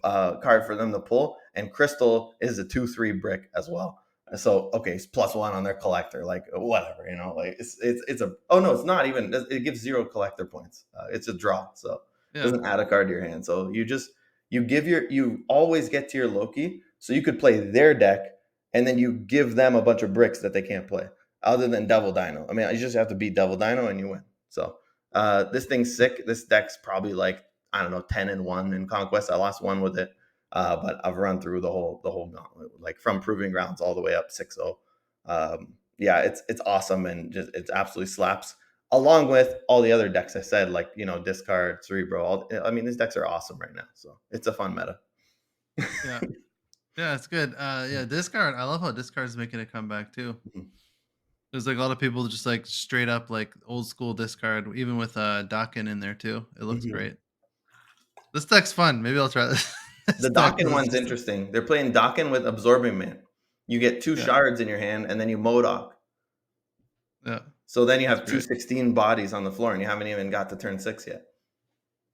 card for them to pull, and Crystal is a 2/3 brick as well. So okay, it's +1 on their collector, like whatever, like it's a oh no, it's not even, it gives 0 collector points. It's a draw, so it Yeah. doesn't add a card to your hand. So You always get to your Loki, so you could play their deck, and then you give them a bunch of bricks that they can't play, other than Devil Dino. I mean, you just have to beat Devil Dino and you win. So this thing's sick. This deck's probably like, I don't know, 10-1 in Conquest. I lost one with it, but I've run through the whole gauntlet, like from Proving Grounds all the way up 6-0. Yeah, it's awesome, and just it absolutely slaps. Along with all the other decks I said, like Discard, Cerebro. I mean, these decks are awesome right now, so it's a fun meta. Yeah. Yeah, it's good. Yeah, discard. I love how discard's making a comeback too. Mhm. There's like a lot of people just like straight up like old school discard, even with Dakin in there too. It looks Mhm. great. This deck's fun. Maybe I'll try this, this The deck. Dokken This is one's just interesting. They're playing Dokken with Absorbing Man. You get two yeah, shards in your hand, and then you Modok. yeah. So then you That's have two great. 16 bodies on the floor, and you haven't even got to turn 6 yet.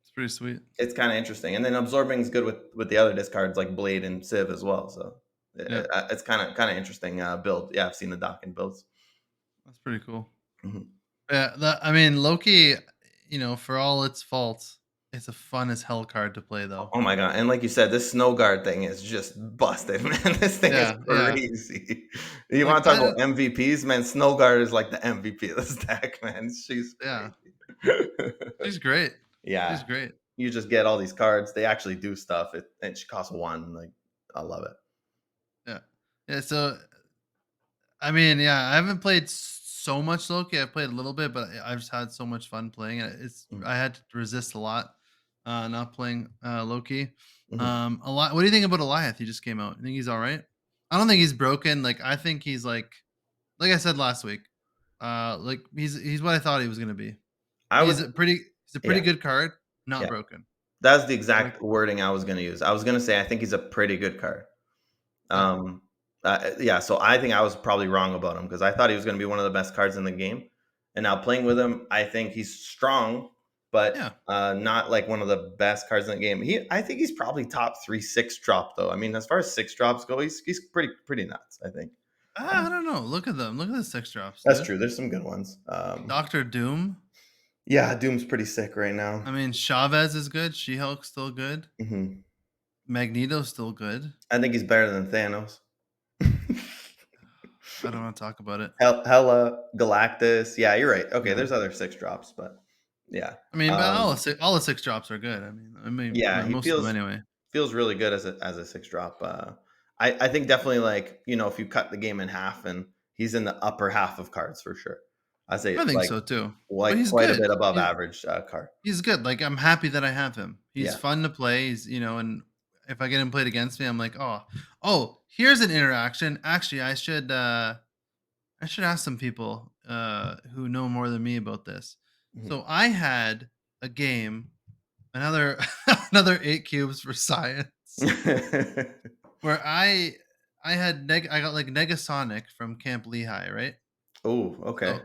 It's pretty sweet. It's kind of interesting. And then Absorbing is good with the other discards like Blade and Civ as well. So Yeah, it's kind of interesting build. Yeah, I've seen the Dokken builds. that's pretty cool. Mhm. Yeah, I mean Loki. For all its faults, it's a fun as hell card to play though. Oh my god! And like you said, this snow guard thing is just busted, man. This thing is Yeah, yeah. crazy. You Like want to talk I about don't. MVPs, man? Snow guard is like the MVP of this deck, man. She's Yeah, crazy. she's great. She's Yeah, great. you just get all these cards. They actually do stuff. And she costs one. Like, I love it. Yeah, yeah. So I mean, yeah, I haven't played so much Loki. I've played a little bit, but I've just had so much fun playing it. Mhm. I had to resist a lot, not playing Loki. Mhm. A lot. What do you think about Alioth? He just came out. You think he's all right? I don't think he's broken. Like I think he's like I said last week. Like he's what I thought he was gonna be. I would, He's a pretty yeah, good card, not yeah. broken. That's the I like. exact wording I was gonna use. I was gonna say I think he's a pretty good card. Yeah, Um, yeah, so I think I was probably wrong about him because I thought he was going to be one of the best cards in the game. And now playing with him, I think he's strong, but yeah. not like one of the best cards in the game. I think he's probably top 3 6 drop though. I mean, as far as 6 drops go, he's pretty nuts. I think. I don't know. Look at them. Look at the 6 drops, That's dude. true. There's some good ones. Doctor Doom. Yeah, Doom's pretty sick right now. I mean, Chavez is good. She-Hulk's still good. Hmm. Magneto's still good. I think he's better than Thanos. I don't want to talk about it. Hella, Galactus. Yeah, you're right. Okay, Yeah. there's other 6 drops, but yeah. I mean, but Um, all the 6 drops are good. I mean, yeah, he most of them feels anyway. feels really good as a 6 drop. I think definitely like if you cut the game in half, and he's in the upper half of cards for sure. I say I think like so too. But like he's quite a good. bit above average card. He's good. Like I'm happy that I have him. He's Yeah. fun to play. And if I get him played against me, I'm like, oh, here's an interaction. Actually, I should ask some people who know more than me about this. Mhm. So I had a game, another another 8 cubes for science, where I got like Negasonic from Camp Lehigh, right? Oh, okay,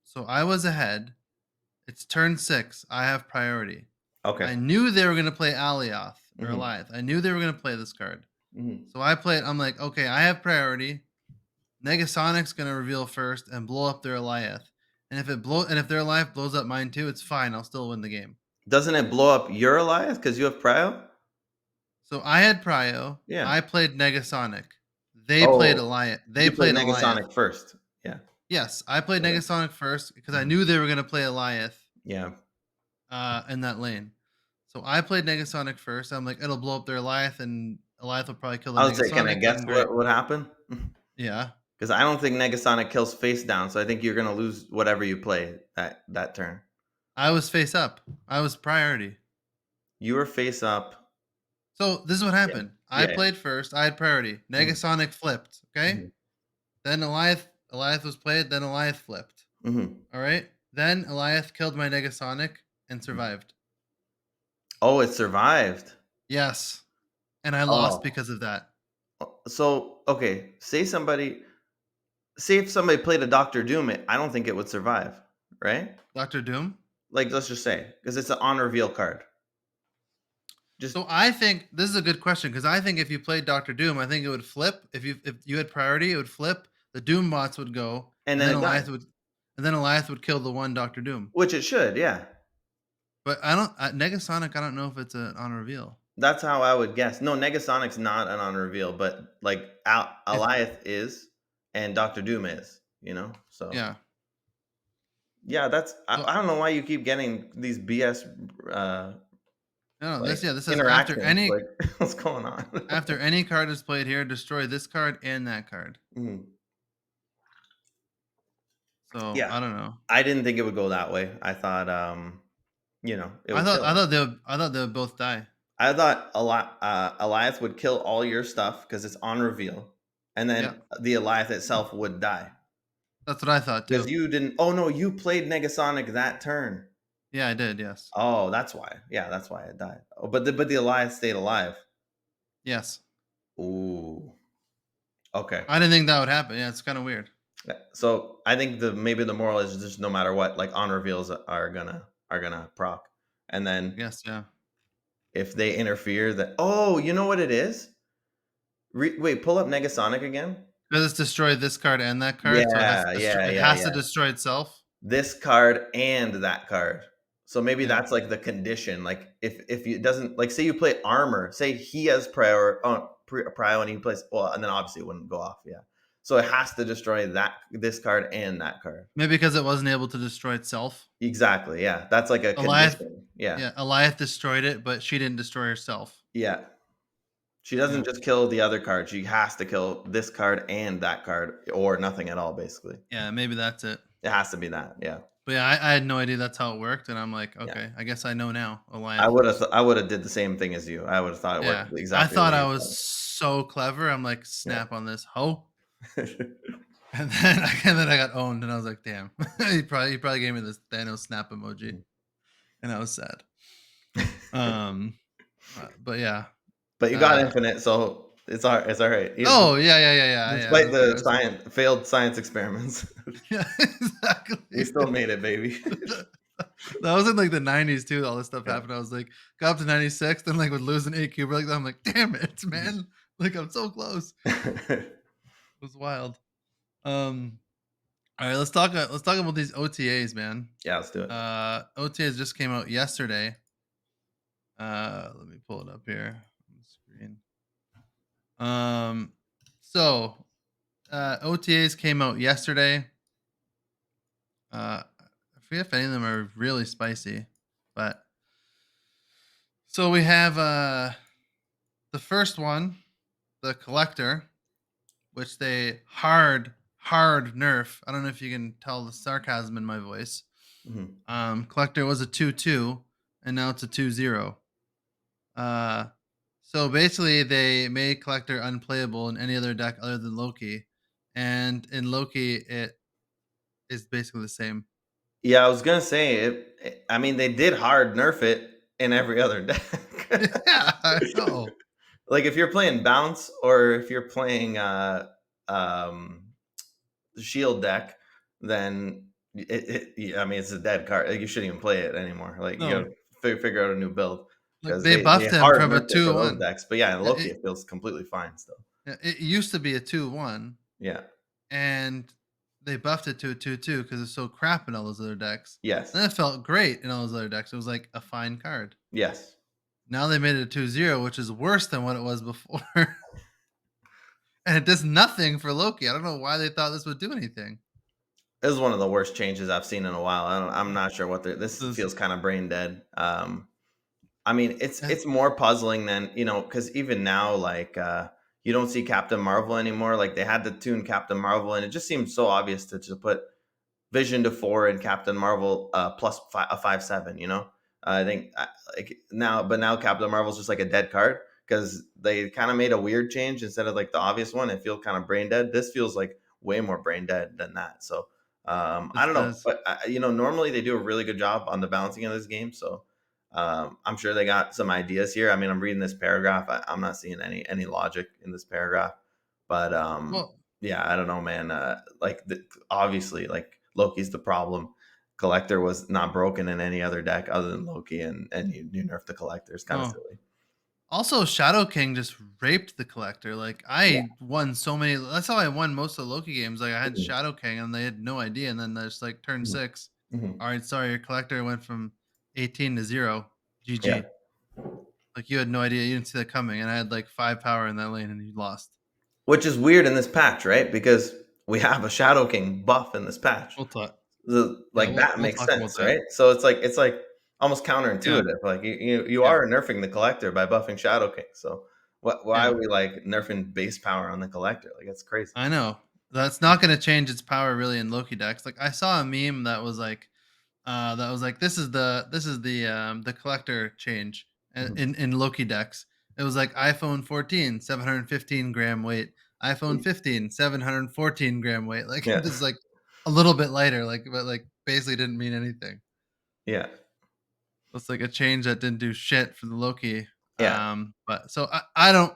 So I was ahead. It's turn 6. I have priority. okay. I knew they were gonna play Alioth or Hmm. Alioth. I knew they were gonna play this card. Hmm. So I played. I'm like, okay, I have priority. Negasonic's gonna reveal first and blow up their Alioth. And if their Alioth blows up mine too, it's fine. I'll still win the game. Doesn't it blow up your Elias because you have Prio? So I had Prio. Yeah. I played Negasonic. They played Oh, Alioth. They you played played Alioth. Negasonic first. Yeah. Yes, I played Okay. Negasonic first because I Mhm. knew they were gonna play Alioth Yeah. in that lane. So I played Negasonic first. I'm like, it'll blow up their Alioth, and Alioth will probably kill the I would say, can I Negasonic, guess and great. what would happen? Yeah, Because I don't think Negasonic kills face down, so I think you're gonna lose whatever you play that turn. I was face up. I was priority. You were face up. So this is what Yeah. happened. I Yeah. Yeah. played first. I had priority. Mhm. Negasonic flipped. Okay. Mhm. Then Alioth was played. Then Alioth flipped. Mhm. All right. Then Alioth killed my Negasonic and survived. Oh, it survived. Yes, and I lost Oh. because of that. So, okay, say if somebody played a Doctor Doom, I don't think it would survive, right? Doctor Doom. Like, let's just say, because it's an on reveal card. Just So I think this is a good question because I think if you played Doctor Doom, I think it would flip. If you had priority, it would flip. The Doom bots would go, and and then then it dies, Alioth would kill the one Doctor Doom. which it should, yeah. But I don't Negasonic. I don't know if it's an on reveal. That's how I would guess. No, Negasonic's not an on reveal, but like If Alioth is, and Doctor Doom is. So yeah, yeah, that's I well, don't know why you keep getting these BS no, like this says interactions. Like, what's going on? after any card is played here, destroy this card and that card. Mhm. So Yeah, I don't know. I didn't think it would go that way. I thought, it would kill it. I thought they would both die. I thought Elias would kill all your stuff because it's on reveal, and Yeah, then the Elias itself would die that's what I thought because too. you didn't. Oh no, you played Negasonic that turn. Yeah, I did. Yes, Oh, that's why. Yeah, that's why it died. Oh, but the Elias stayed alive. yes. Ooh. Okay. I didn't think that would happen. Yeah, it's kind of weird. Yeah, so I think maybe the moral is just no matter what, like on reveals are gonna proc, and I then guess yeah. if they interfere, that you know what it is? Wait, pull up Negasonic again. Because it's destroyed this card and that card, so Yeah, yeah, it yeah, has to yeah. destroy itself. This card and that card. So maybe Yeah, that's like the condition. Like if it doesn't, like, say you play armor, say he has prio and he plays, well, and then obviously it wouldn't go off. Yeah. So it has to destroy this card and that card. maybe because it wasn't able to destroy itself. Exactly. Yeah. That's like a Eliath, condition. Yeah. yeah, Eliath destroyed it, but she didn't destroy herself. Yeah. She Yeah, doesn't just kill the other card. She has to kill this card and that card or nothing at all, basically. yeah, maybe that's it. It has to be that. Yeah. But yeah, I had no idea that's how it worked, and I'm like, Yeah. okay, I guess I know now. I Eliath would have just I would have did the same thing as you. I would have thought it worked yeah. I exactly the thought way I you was thought so clever. I'm like, it. snap on this hoe. Yeah. And then I got owned, and I was like, damn. He probably gave me this Thanos snap emoji, and I was sad. Um, but yeah. But you got Uh, infinite, so it's all right. oh yeah. Despite Okay, the failed science experiments, yeah, we exactly. still made it, baby. That was in like the '90s too. All this stuff happened. I was like, got up to '96, then like would lose an 8 cube like that. I'm like, damn it, man! Like I'm so close. Yeah. It was wild. Um, all right, let's talk about these OTAs, man. Yeah, let's do it. OTAs just came out yesterday. Let me pull it up here on the screen. Um, so OTAs came out yesterday. I forget if any of them are really spicy, but so we have the first one, the collector, which they hard nerf. I don't know if you can tell the sarcasm in my voice. Mhm. Collector was a 2/2, and now it's a 2/0. Uh, so basically, they made collector unplayable in any other deck other than Loki, and in Loki, it is basically the same. Yeah, I was gonna say I mean, they did hard nerf it in every other deck. Yeah, I know. Like if you're playing bounce or if you're playing um shield deck, then I mean, it's a dead card. Like, you shouldn't even play it anymore. Like, you No, gotta figure out a new build like because they they buffed him hard from a nerfed it for those 2/1. decks. But yeah, in Yeah, Loki, it feels completely fine still. it used to be a 2/1, Yeah. and they buffed it to a 2/2 because it's so crap in all those other decks. Yes. Then it felt great in all those other decks. It was like a fine card. Yes. Now they made it a 2/0, which is worse than what it was before. And it does nothing for Loki. I don't know why they thought this would do anything. This is one of the worst changes I've seen in a while. I'm not sure what this This feels kind of brain dead. I mean, uh, it's more puzzling than, because even now, like, you don't see Captain Marvel anymore. Like, they had to tune Captain Marvel, and it just seems so obvious to just put Vision to 4 and Captain Marvel plus a 5/7. I think but now Captain Marvel's just like a dead card because they kind of made a weird change instead of like the obvious one. It feels kind of brain dead. This feels like way more brain dead than that. So I this don't know, does. but normally they do a really good job on the balancing of this game. So I'm sure they got some ideas here. I mean, I'm reading this paragraph. I'm not seeing any logic in this paragraph, but Well, yeah, I don't know, man. Like, obviously, like, Loki's the problem. Collector was not broken in any other deck other than Loki, and you nerf the collector. It's kind of oh. silly. Also, Shadow King just raped the collector. Like Yeah. I won so many. That's how I won most of the Loki games. Like I had Mhm. Shadow King, and they had no idea. And then there's like turn Mhm. 6. Mhm. All right, sorry, your collector went from 18 to 0. Yeah. GG. Like you had no idea, you didn't see that coming, and I had like 5 power in that lane, and you lost. Which is weird in this patch, right? Because we have a Shadow King buff in this patch. We'll talk. Yeah, Like that we'll makes talk about sense, that. right? So it's like almost Yeah, counterintuitive. Like you yeah, are nerfing the collector by buffing Shadow King. So why yeah. are we like nerfing base power on the collector? Like it's crazy. I know. That's not gonna change its power really in Loki decks. Like I saw a meme that was like, this is the collector change Mhm. in Loki decks. It was like iPhone 14, 715 gram weight, iPhone 15, 714 gram weight. Like Yeah, it was like a little bit lighter, like but like basically didn't mean anything. yeah, It's like a change that didn't do shit for the Loki. yeah, But so I don't.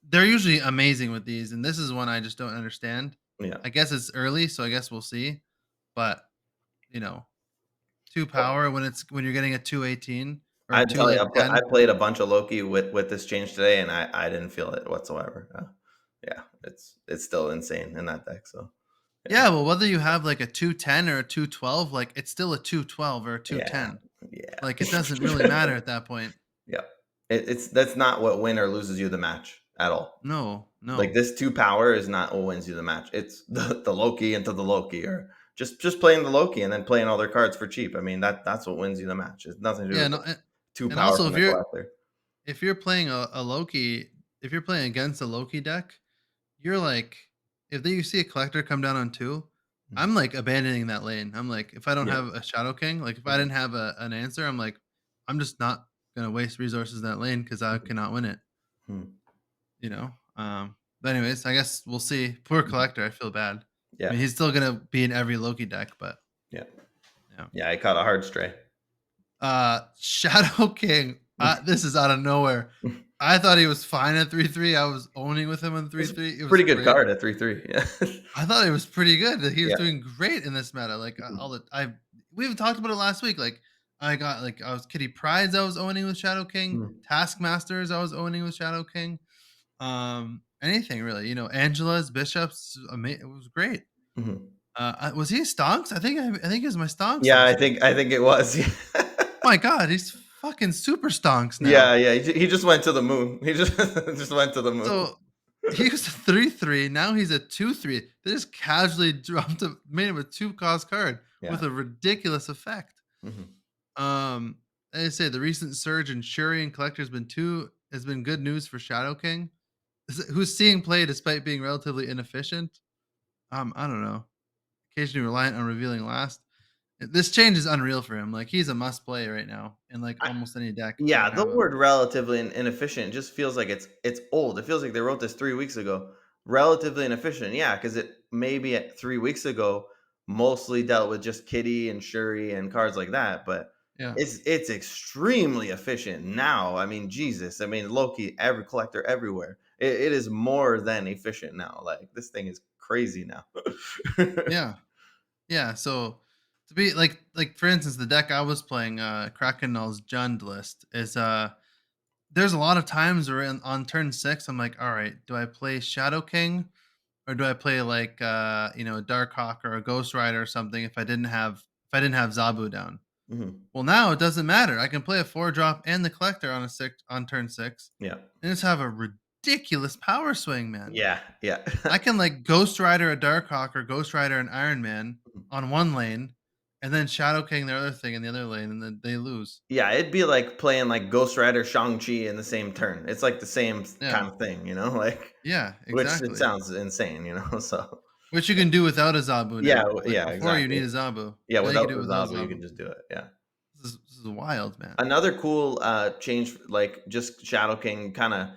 They're usually amazing with these, and this is one I just don't understand. yeah. I guess it's early, so I guess we'll see. But you know, two Well, power when you're getting a 218 or I two tell you, like I 10. played a bunch of Loki with this change today, and I didn't feel it whatsoever. Yeah, it's still insane in that deck. So yeah, Yeah, well, whether you have like a 210 or a 212, like it's still a 212 or a yeah, 210. Like it doesn't really yeah. matter at that point. Yeah. It's that's not what win or loses you the match at all. No, Like no. this 2 power is not what wins you the match. It's the Loki into the Loki or just playing the Loki and then playing all their cards for cheap. I mean that's what wins you the match. It's nothing to do Yeah, with no, the 2 and power also from the collector. if you're playing a Loki, if you're playing against a Loki deck, you're like, if you see a collector come down on two, Mhm. I'm like abandoning that lane. I'm like, if I don't Yeah. have a Shadow King, like if I Mhm. didn't have an answer, I'm like, I'm just not gonna waste resources in that lane because I Mhm. cannot win it. Mhm. You know. But anyways, I guess we'll see. Poor Mhm. collector. I feel bad. I Yeah. mean, he's still gonna be in every Loki deck, but Yeah. yeah. Yeah, I caught a hard stray. Shadow King. This is out of nowhere. I thought he was fine at 3-3. I was owning with him on It's a 3-3. It was pretty good great. card at 3/3. Yeah. I thought it was pretty good. That he was Yeah. doing great in this meta. Like all Mhm. the I we even talked about it last week. Like I was Kitty Prides I was owning with Shadow King, Mhm. Taskmasters I was owning with Shadow King. Anything really, Angela's Bishops. It was great. Mhm. Was he stonks? I think he was my stonks Yeah, last week. I think it was. My God, he's fucking super stonks Yeah, now. yeah, he just went to the moon. He just just went to the moon. So he was a 3-3. Now he's a 2-3. They just casually dropped him, made him a 2 cost card Yeah. with a ridiculous effect. Mhm. Um, I say the recent surge in Shuri and Collector has been good news for Shadow King, who's seeing play despite being relatively inefficient. I don't know. Occasionally reliant on revealing last. This change is unreal for him. Like he's a must play right now in like I almost any deck if you Yeah, don't the have him. word relatively inefficient just feels like it's old. It feels like they wrote this 3 weeks ago. Relatively inefficient, yeah, because it maybe at 3 weeks ago mostly dealt with just Kitty and Shuri and cards like that, but Yeah. it's extremely efficient now. I mean, Jesus. I mean, Loki, every collector everywhere. It is more than efficient now. Like this thing is crazy now. Yeah. Yeah. So to be like for instance, the deck I was playing, Krakenall's Jund list is there's a lot of times where on turn six, I'm like, all right, do I play Shadow King or do I play like a Darkhawk or a Ghost Rider or something if I didn't have Zabu down? Mhm. Well, now it doesn't matter. I can play a 4 drop and the collector on turn six Yeah. and just have a ridiculous power swing, man. Yeah, yeah. I can like Ghost Rider a Darkhawk or Ghost Rider an Iron Man on one lane, and then Shadow King the other thing in the other lane, and then they lose. Yeah, it'd be like playing like Ghost Rider Shang-Chi in the same turn. It's like the same kind Yeah, of thing, you know? Like yeah, which it exactly. sounds insane, you know? So Which you can do without a Zabu yeah, now. Like yeah, before, you exactly. need a Zabu. Yeah, Now you can without do the it without a Zabu, you Zabu. can just do it. Yeah. This is wild, man. Another cool change, like just Shadow King kind of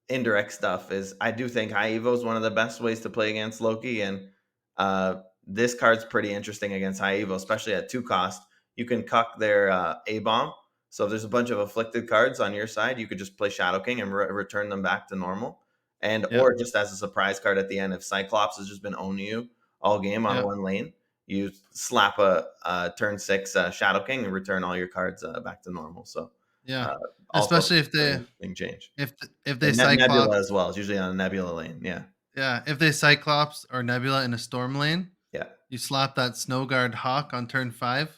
indirect stuff, is I do think High Evo is one of the best ways to play against Loki, and this card's pretty interesting against High Evo, especially at 2 cost. You can cuck their A bomb. So if there's a bunch of afflicted cards on your side, you could just play Shadow King and return them back to normal, and Yeah, or just as a surprise card at the end, if Cyclops has just been owning you all game on yeah, one lane, you slap a turn 6 Shadow King and return all your cards back to normal. So yeah. uh, also Especially pretty interesting change. if they And Nebula as Cyclops, well. It's usually on a Nebula lane. Yeah. yeah, if they Cyclops or Nebula in a Storm lane, Yeah. you slap that Snow Guard Hawk on turn 5,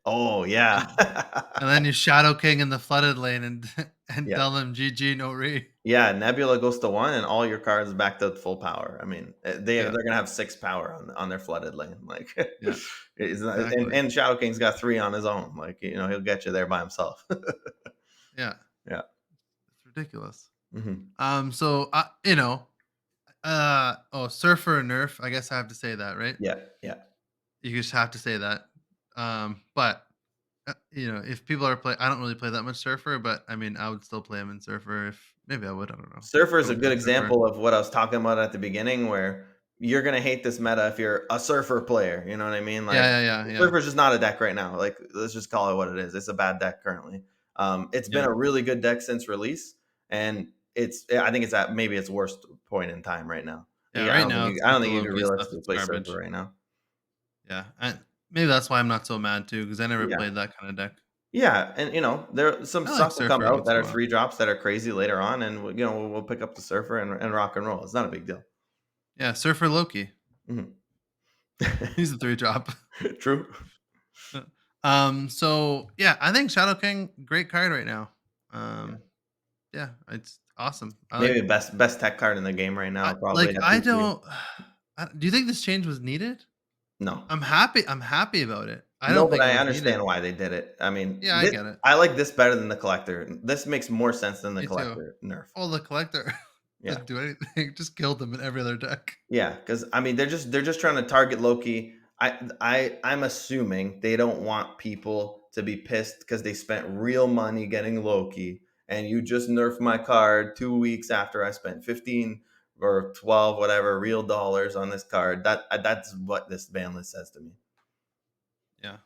Oh, yeah. and and then you Shadow King in the flooded lane, and and Yeah. tell them GG no re. Yeah, Nebula goes to 1 and all your cards back to full power. I mean, they're Yeah, gonna have 6 power on their flooded lane. Like, yeah, it's not, exactly. and Shadow King's got 3 on his own. Like, he'll get you there by himself. Yeah, Yeah. it's ridiculous. Hmm. So Surfer and Nerf. I guess I have to say that, right? Yeah. Yeah. You just have to say that. But if people are play, I don't really play that much Surfer, but I mean, I would still play him in Surfer if maybe I would. I don't know. Surfer I is a would good play Surfer. example of what I was talking about at the beginning, where you're gonna hate this meta if you're a Surfer player. You know what I mean? Like, Yeah, yeah, yeah, yeah, Surfer's just not a deck right now. Like, let's just call it what it is. It's a bad deck currently. It's been yeah, a really good deck since release, and I think it's at maybe its worst point in time right now. yeah. I Right don't think now, it's I like don't the think you can Loki stuff. realistically It's play Surfer garbage. right now. Yeah, and maybe that's why I'm not so mad too, because I never Yeah. played that kind of deck. Yeah, and there some I like stuff will come Surfer every out once that in are a while. 3 drops that are crazy later on, and we'll pick up the Surfer and rock and roll. It's not a big deal. Yeah, Surfer Loki. Mhm. He's a 3 drop. True. So yeah, I think Shadow King, great card right now. Yeah. Um, yeah, it's awesome. I Maybe like. best tech card in the game right now, probably at I 2-3. don't. Do you think this change was needed? No. I'm happy. I'm happy about it. I No, don't but think it I was understand needed. why they did it. I mean, Yeah, I get it. I like this better than the collector. This makes more sense than the Me too. collector nerf. Oh, the collector Yeah. didn't do anything. Just killed them in every other deck. Yeah, because I mean they're just trying to target Loki. I'm assuming they don't want people to be pissed because they spent real money getting Loki, and you just nerfed my card 2 weeks after I spent 15 or 12 whatever real dollars on this card. That's what this ban list says to me. Yeah.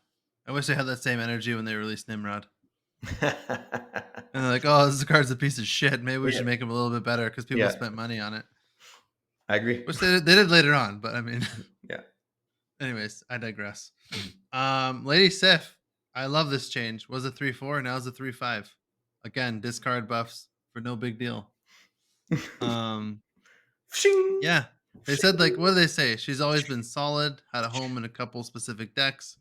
I wish they had that same energy when they released Nimrod. And they're like, "Oh, this card's a piece of shit. Maybe we Yeah, should make him a little bit better because people yeah, spent money on it." I agree. Which they did later on, but I mean, Yeah. anyways, I digress. Mhm. Lady Sif, I love this change. Was a 3/4, now it's a 3/5. Again, discard buffs for no big deal. Um, Shing, yeah, they said like, shing. what do they say? She's always been solid, had a home in a couple specific decks.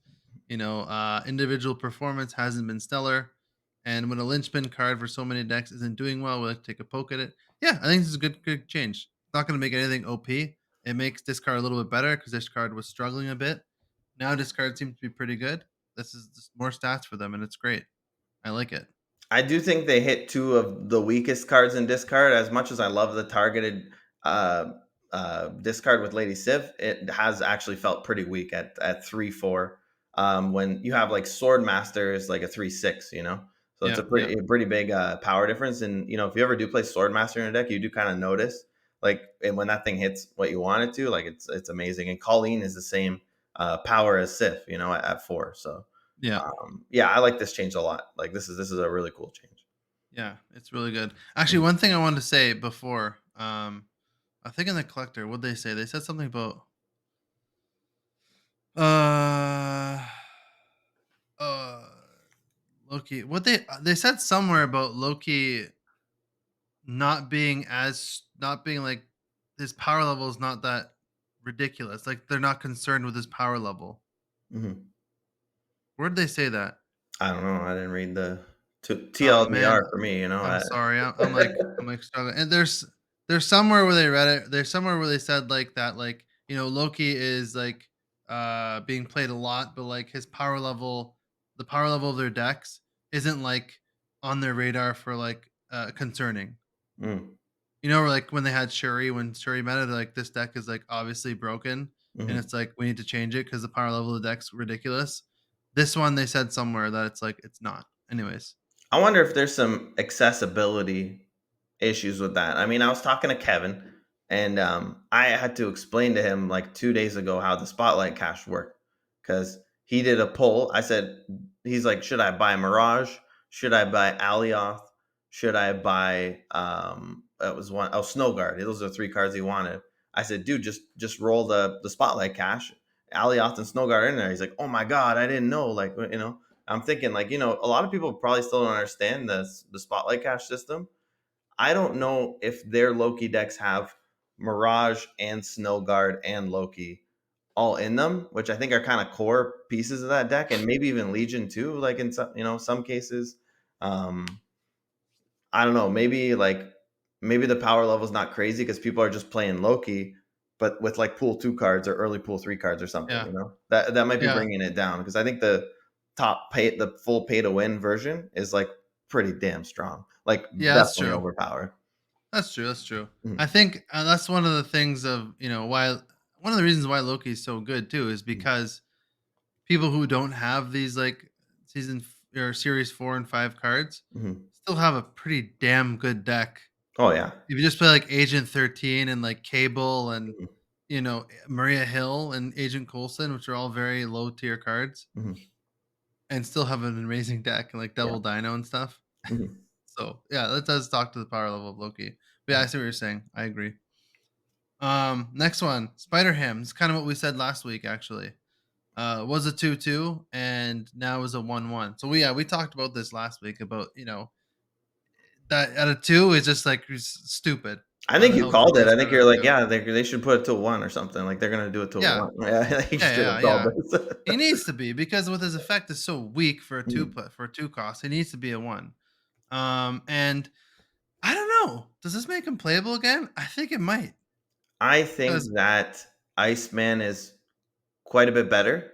Individual performance hasn't been stellar. And when a linchpin card for so many decks isn't doing well, we like to take a poke at it. Yeah, I think this is a good change. It's not going to make anything OP. It makes this card a little bit better because this card was struggling a bit. Now this card seems to be pretty good. This is just more stats for them, and it's great. I like it. I do think they hit 2 of the weakest cards in discard. As much as I love the targeted uh, discard with Lady Civ, it has actually felt pretty weak at 3/4. When you have like Sword Master is like a 3/6, so it's Yeah, a yeah, pretty big power difference. And if you ever do play Sword Master in a deck, you do kind of notice like, and when that thing hits what you want it to, like it's amazing. And Colleen is the same power as Sif, at 4. So yeah, yeah, I like this change a lot. Like this is a really cool change. yeah. It's really good. Actually, Mhm. one thing I wanted to say before, I think in the collector, what they say? They said something about uh uh Loki. What they said somewhere about Loki not being like his power level is not that ridiculous. Like they're not concerned with his power level. Mhm. Where did they say that? I don't know. I didn't read the Oh man, TLDR for me. I'm sorry. I'm like struggling. And there's somewhere where they read it. There's somewhere where they said like that, like Loki is like being played a lot, but like his power level, the power level of their decks isn't like on their radar for like concerning. Mm, Or like when they had Shuri, when Shuri meta, they're like this deck is like obviously broken, and mhm. it's like we need to change it because the power level of the deck's ridiculous. This one they said somewhere that it's like it's not. Anyways, I wonder if there's some accessibility issues with that. I mean, I was talking to Kevin, and I had to explain to him like 2 days ago how the Spotlight cache worked because he did a poll. He's like, should I buy Mirage? Should I buy Alioth? Should I buy that was one oh Snow Guard? Those are the 3 cards he wanted. I said, dude, just roll the Spotlight cache. Alioth and Snow Guard are in there. He's like, oh my god, I didn't know. Like, I'm thinking like, a lot of people probably still don't understand the Spotlight cache system. I don't know if their Loki decks have Mirage and Snow Guard and Loki all in them, which I think are kind of core pieces of that deck, and maybe even Legion too. Like in some cases, um, I don't know, maybe maybe the power level's not crazy because people are just playing Loki, but with like pool 2 cards or early pool 3 cards or something, Yeah. That might be Yeah. bringing it down because I think the full pay to win version is like pretty damn strong. Like Yeah, that's definitely true. overpowered. That's true. That's true. Mhm, I think that's one of the things of why one of the reasons why Loki is so good too is mhm, because people who don't have these like or series 4 and 5 cards mhm. still have a pretty damn good deck. Oh yeah. If you just play like Agent 13 and like Cable and Mhm, Maria Hill and Agent Coulson, which are all very low tier cards, mhm. and still have an amazing deck and like Yeah. Double Dino and stuff. Mhm, So yeah, that does talk to the power level of Loki. But yeah, mhm. I see what you're saying. I agree. Next one, Spider Ham. It's kind of what we said last week, actually. Was a 2-2 and now is a 1-1. So we talked about this last week about that at a 2 is just like stupid. I Why think the you hell would you called it. I think discard you're a like, 2? yeah, they should put it to 1 or something. Like they're gonna do it to a Yeah, 1. Yeah, you yeah, straight yeah, up called yeah. this. He needs to be because with his effect is so weak for a Mhm. for a 2 cost. He needs to be a 1. And I don't know. Does this make him playable again? I think it might. I Because think that Iceman is quite a bit better.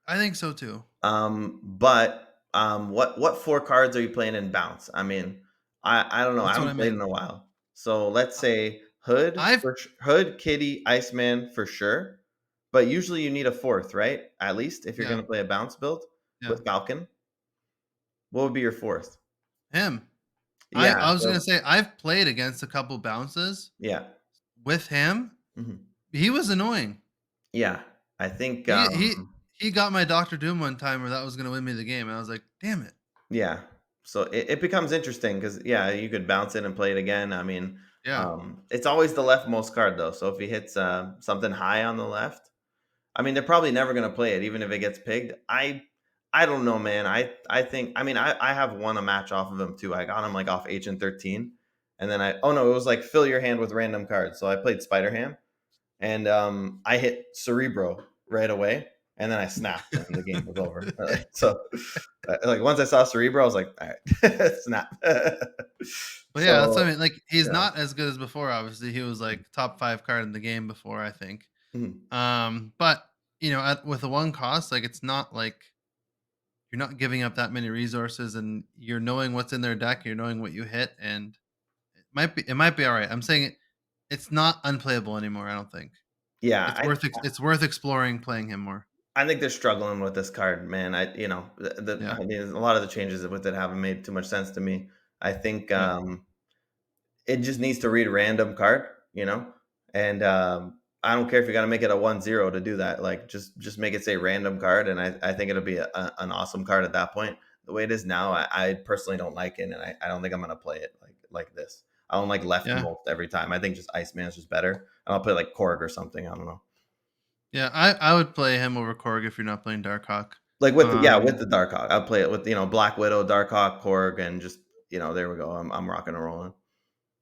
I think so too. But what 4 cards are you playing in bounce? I mean, I don't know. I That's what I haven't played meant. in a while. So let's Uh, say I've Hood, Kitty, Iceman for sure. But usually you need a 4th, right? At least if you're yeah, gonna play a bounce build yeah. with Falcon. What would be your 4th? Him. Yeah, I was gonna so say I've played against a couple bounces yeah. with him. Mhm. He was annoying. Yeah. I think He he he got my Doctor Doom one time where that was gonna win me the game, and I was like, "Damn it!" yeah. So it becomes interesting because yeah, you could bounce in and play it again. I mean, Yeah, it's always the leftmost card though. So if he hits something high on the left, I mean, they're probably never gonna play it, even if it gets pigged. I don't know, man. I think I mean I have won a match off of him too. I got him like off Agent 13, and then oh no, it was like fill your hand with random cards. So I played Spider Ham, and I hit Cerebro right away, and then I snapped, and the game was over. So, like once I saw Cerebro, I was like, all right, snap. but yeah, that's what I So, mean. Like, he's yeah, not as good as before. Obviously, he was like top 5 card in the game before, I think. mhm. But with a 1 cost, like it's not like you're not giving up that many resources, and you're knowing what's in their deck. You're knowing what you hit, and it might be all right. I'm saying it's not unplayable anymore. I don't think Yeah, it's worth exploring playing him more. I think they're struggling with this card, man. Yeah, I mean, a lot of the changes with it haven't made too much sense to me. I think yeah, it just needs to read a random card, and I don't care if you got to make it a 1-0 to do that. Like just make it say random card, and I think it'll be an awesome card at that point. The way it is now, I personally don't like it, and I don't think I'm gonna play it like this. I don't like yeah, leftmost every time. I think just Iceman is just better, and I'll play like Korg or something. I don't know. yeah. I would play him over Korg if you're not playing Darkhawk. Like with Um, the Darkhawk, I'll play it with Black Widow, Darkhawk, Korg, and just there we go. I'm rocking and rolling.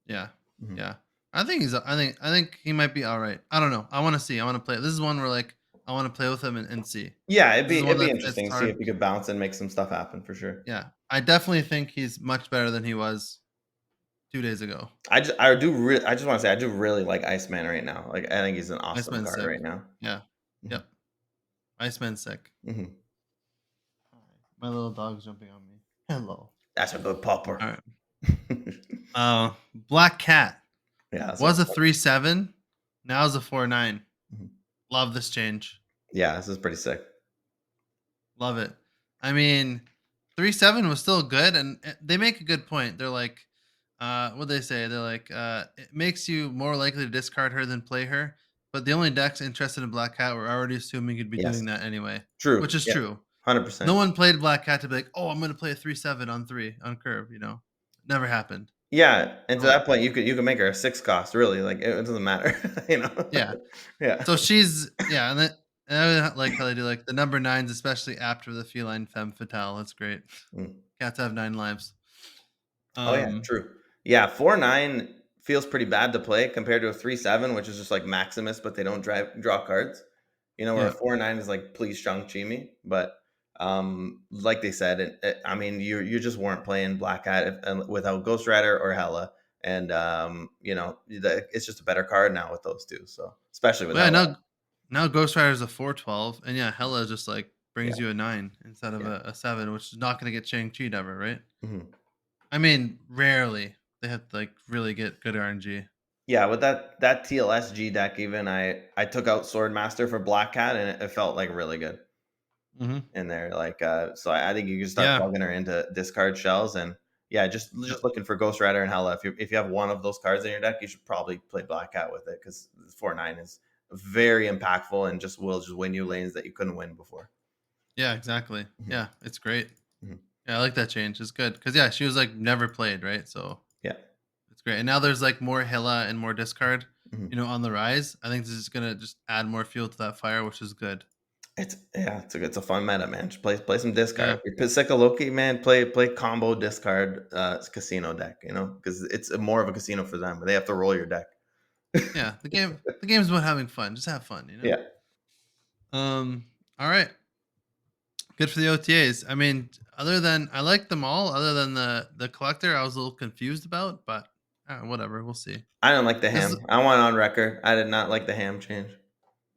yeah, Mhm. yeah. I think he might be all right. I don't know. I want to see. I want to play. This is one where like I want to play with him and see. Yeah, This is one it'd be that's interesting to see hard. if you could bounce and make some stuff happen for sure. Yeah, I definitely think he's much better than he was 2 days ago. I just want to say I do really like Iceman right now. Like I think he's an awesome Iceman's card sick. right now. Yeah. Mhm, Yep. Iceman's sick. mhm. All right. My little dog's jumping on me. Hello. That's a good popper. All right. Black Cat Yeah, that's what. was a 3-7. Now is a 4-9. Mhm. Love this change. Yeah, this is pretty sick. Love it. I mean, 3-7 was still good, and they make a good point. They're like, what they say? They're like, it makes you more likely to discard her than play her. But the only decks interested in Black Cat were already assuming you'd be Yes, doing that anyway, which true. is Yeah, true. No 100%. one played Black Cat to be like, oh, I'm going to play a 3-7 on 3 on curve. Never happened. Yeah, and to So that point, you could make her a 6 cost. Really, like it doesn't matter. you know. yeah, Yeah. so she's yeah, and I really like how they do like the number nines, especially after the feline femme fatale. That's great. Mm. Cats have 9 lives. Oh yeah, Um, true. Yeah, 4-9 feels pretty bad to play compared to a 3-7, which is just like Maximus, but they don't draw cards. Where a yeah, 4-9 is like please Shang Chi me. But Like they said, I mean, you just weren't playing Black Hat without Ghost Rider or Hela, and it's just a better card now with those two. So especially with Well, yeah, Hela, now Ghost Rider is a 412, and yeah, Hella just like yeah, brings you a 9 instead of yeah, a 7, which is not going to get Shang-Chi ever, right? hmm I mean, rarely they have to like really get good RNG. yeah. With that TLSG deck, even I took out Swordmaster for Black Cat, and it felt like really good Hmm. in there. Like, so I think you can start Yeah, plugging her into discard shells, and yeah, just yep, looking for Ghost Rider and Hela. If you have one of those cards in your deck, you should probably play Black Cat with it because 4/9 is very impactful and will just win you lanes that you couldn't win before. yeah, exactly. Mhm, Yeah, it's great. mhm. Yeah, I like that change. It's good because yeah, she was like never played, right? So Yeah. it's great. And now there's like more Hela and more discard, Mhm. on the rise. I think this is gonna just add more fuel to that fire, which is good. It's a fun meta, man. Just play some discard. Yeah, If you're sick of Loki, man, play combo discard casino deck, because it's more of a casino for them, but they have to roll your deck. yeah. The game's about having fun. Just have fun. Yeah. All right. Good for the OTAs. I mean, other than I like them all, other than the collector, I was a little confused about, but whatever. We'll see. I don't like the This, ham. I want on record. I did not like the ham change.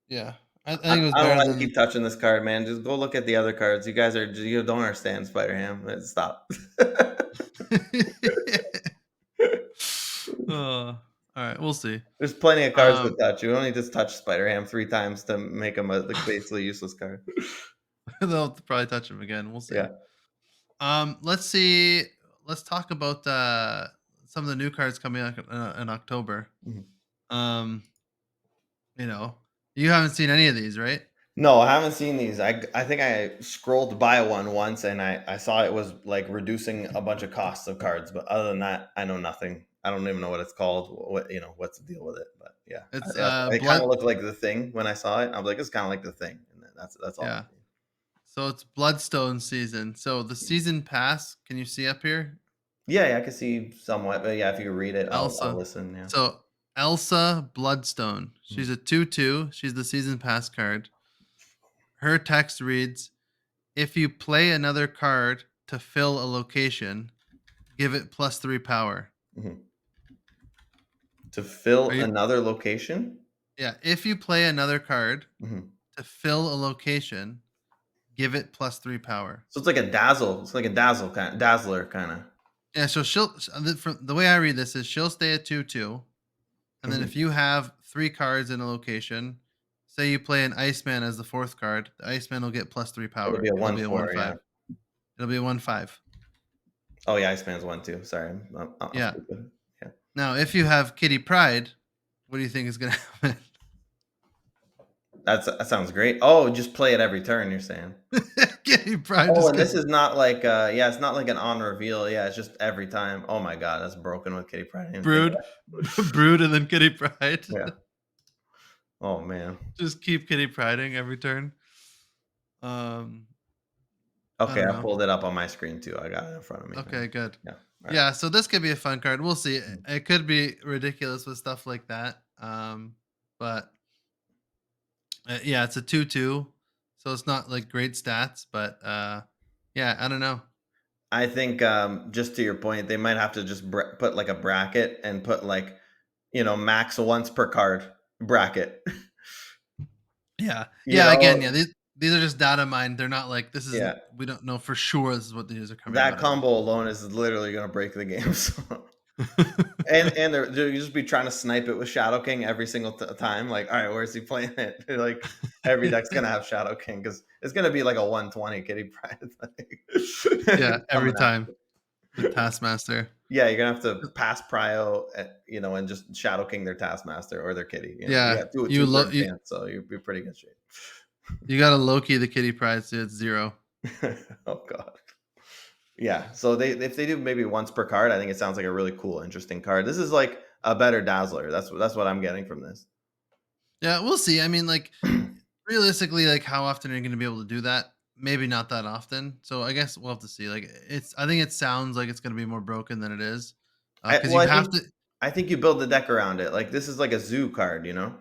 yeah, I I, think it was I don't better want to than. keep touching this card, man. Just go look at the other cards. You don't understand Spider Ham. Stop. Oh, all right, we'll see. There's plenty of cards to Um, touch. You only just touch Spider Ham 3 times to make him a basically useless card. they'll have to probably touch him again. We'll see. Yeah. Let's see. Let's talk about some of the new cards coming out in October. Mhm. Um, you know, you haven't seen any of these, right? No, I haven't seen these. I think I scrolled by one once and I saw it was like reducing a bunch of costs of cards, but other than that, I know nothing. I don't even know what it's called. What's the deal with it? But yeah, It's it kind blood. of looked like the thing when I saw it. I was like, it's kind of like the thing, and that's all Yeah. I've seen. So it's Bloodstone season. So the season pass, can you see up here? Yeah, I can see somewhat, but yeah, if you read it, I'll Elsa. listen. Yeah. So Elsa Bloodstone. Mhm. She's a 2/2. She's the season pass card. Her text reads, if you play another card to fill a location, give it +3 power. Mhm. To Are fill you another location. Yeah, if you play another card Mhm. to fill a location, give it +3 power. So it's like a dazzle. It's like a dazzler kind of. Yeah, so from the way I read this is she'll stay at 2/2. And then if you have 3 cards in a location, say you play an Iceman as the 4th card, the Iceman will get +3 It'll be power. a It'll one be a four. Yeah. 1/5. It'll be a 1/5. Oh yeah, Iceman's one too. Sorry, I'm Yeah. stupid. Yeah, Now, if you have Kitty Pride, what do you think is gonna happen? that sounds great. Oh, just play it every turn. You're saying. Kitty Pride Oh, just and gets this is not like yeah, it's not like an on reveal. Yeah, it's just every time. Oh my god, that's broken with Kitty Pryde. I didn't think of brood, brood, and then Kitty Pride. that. Yeah. Oh man. Just keep Kitty Priding every turn. Um, I Okay, don't I know. pulled it up on my screen too. I got it in front of me now. Okay, good. Yeah. All right. Yeah, so this could be a fun card. We'll see. Mhm. It could be ridiculous with stuff like that. But yeah, it's a 2/2, so it's not like great stats, but yeah, I don't know. I think just to your point, they might have to just put like a bracket and put like max once per card bracket. Yeah, you yeah. Again, know, yeah. These are just data mined. They're not like this isn't. yeah. We don't know for sure this is what these are coming That out as. combo alone is literally going to break the game. So. And you just be trying to snipe it with Shadow King every single time. Like, all right, where's he playing it? Like every deck's gonna have Shadow King because it's gonna be like a 120 Kitty Pride Yeah, every coming out. time with Taskmaster. Yeah, you're gonna have to pass Prio, and just Shadow King their Taskmaster or their Kitty. You Yeah, got two you two lo- third you chance, so you'll be pretty good shape. you got to Loki the Kitty Pride, so it's 0. Oh god. Yeah, so if they do maybe once per card, I think it sounds like a really cool, interesting card. This is like a better Dazzler. That's what I'm getting from this. Yeah, we'll see. I mean, like realistically, like how often are you going to be able to do that? Maybe not that often. So I guess we'll have to see. Like I think it sounds like it's going to be more broken than it is, I because well, you I have think to. I think you build the deck around it. Like this is like a zoo card. Yeah,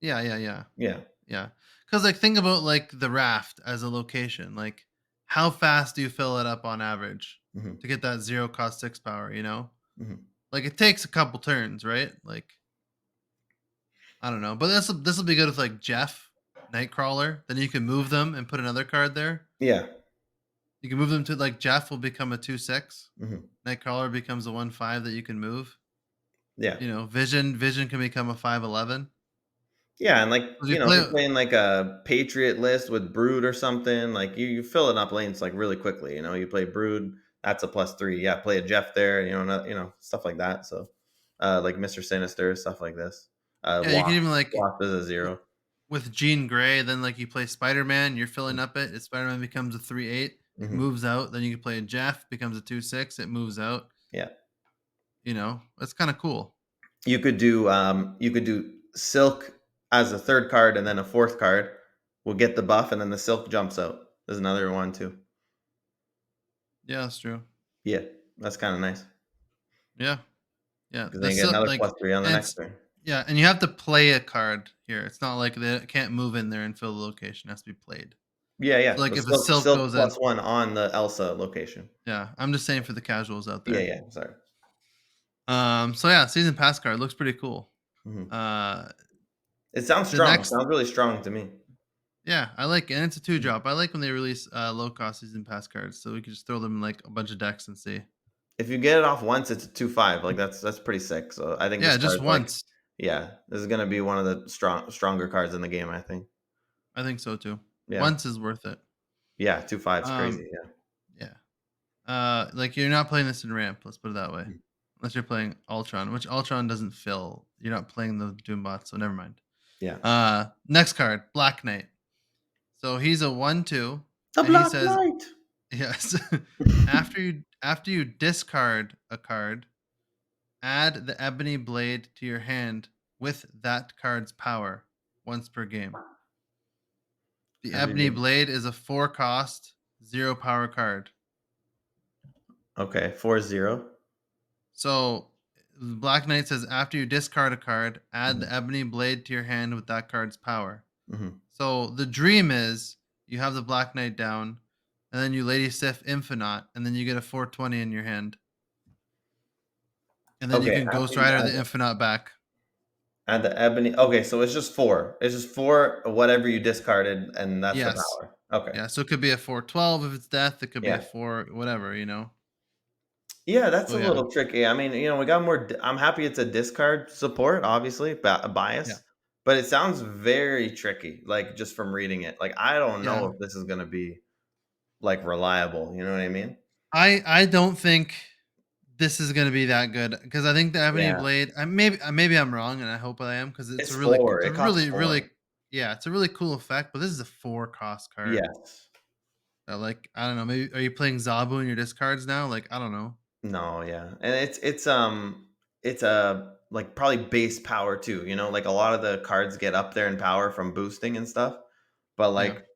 yeah, yeah, Yeah. yeah. Because like think about like the raft as a location. Like how fast do you fill it up on average Hmm. to get that 0 cost 6 power, you know? Hmm. Like, it takes a couple turns, right? Like, I don't know, but this'll be good with, like, Jeff, Nightcrawler, then you can move them and put another card there. Yeah. You can move them to like, Jeff will become a 2/6. Hmm. Nightcrawler becomes a 1/5 that you can move. Yeah. You know, Vision can become a 5/11. Yeah, and like, So you if play you're playing like a Patriot list with Brood or something, like you fill it up lanes like really quickly. You play Brood, that's a +3. Yeah, play a Jeff there, stuff like that. So like Mr. Sinister, stuff like this. yeah, you can Wasp. even, like, Wasp is a w 0. with Jean Grey, then, like, you play Spider-Man, you're filling up it, Spider-Man becomes a 3/8, it Hmm. moves out, then you can play a Jeff, becomes a 2/6, it moves out, Yeah. That's kinda cool. You could do Silk as a third card, and then a fourth card will get the buff, and then the Silk jumps out. There's another one too. Yeah, that's true. Yeah, that's kind of nice Yeah, yeah, because then the you get sil another like, +3 on the and next it's turn. yeah, and you have to play a card here, it's not like they can't move in there and fill the location, it has to be played. Yeah, So, yeah. like, The if a Silk Silk Silk goes in +1 on the Elsa location. yeah, I'm just saying for the casuals out Yeah, there. yeah. Sorry. So yeah, season pass card looks pretty cool. Mhm. Uh, It sounds the strong. It next sounds really strong to me. yeah, I like it, and it's a 2 Mhm. drop. I like when they release, low cost season pass cards, so we can just throw them in, like, a bunch of decks and see. If you get it off once, it's a 2/5. Like that's pretty sick. So I think this Yeah, just card's like, once. yeah, this is gonna be one of the stronger cards in the game. I think. I think so too. Yeah, Once is worth it. yeah. 2/5's Um, crazy. Yeah. yeah. Like, you're not playing this in ramp, let's put it that way. Mhm. Unless you're playing Ultron, which Ultron doesn't fill. You're not playing the Doombot, so never mind. Yeah. Next card, Black Knight. So he's a 1/2, The and he Black says Knight. yes. After you discard a card, add the ebony blade to your hand with that card's power once per game. The ebony Everything. blade is a 4 cost, 0 power card. Okay, 4-0. So Black Knight says after you discard a card, add Mhm. the ebony blade to your hand with that card's power. Mhm. So the dream is you have the Black Knight down, and then you Lady Sif Infinite, and then you get a 420 in your hand. And then you Okay, can after Ghost you Rider add the Infinite back. the ebony. Okay, so it's just 4. It's just 4 whatever you discarded, and that's the Yes. power. Okay. Yeah, so it could be a 412 if it's death, it could be a Yeah. 4 whatever. Yeah, that's So a yeah. little tricky. I mean, we got more. I'm happy it's a discard support, obviously, Yeah. bias, but it sounds very tricky. Like just from reading it, like I don't know Yeah. if this is gonna be like reliable. You know what I mean? I don't think this is gonna be that good because I think the Ebony Yeah, Blade maybe I'm wrong, and I hope I am because it's 4. it's a It costs really, 4. really yeah, it's a really cool effect, but this is a 4 cost card Yes. that, like, I don't know, maybe are you playing Zabu in your discards now? Like, I don't know. No, yeah, and it's a like probably base power too. Like a lot of the cards get up there in power from boosting and stuff, but Yeah. like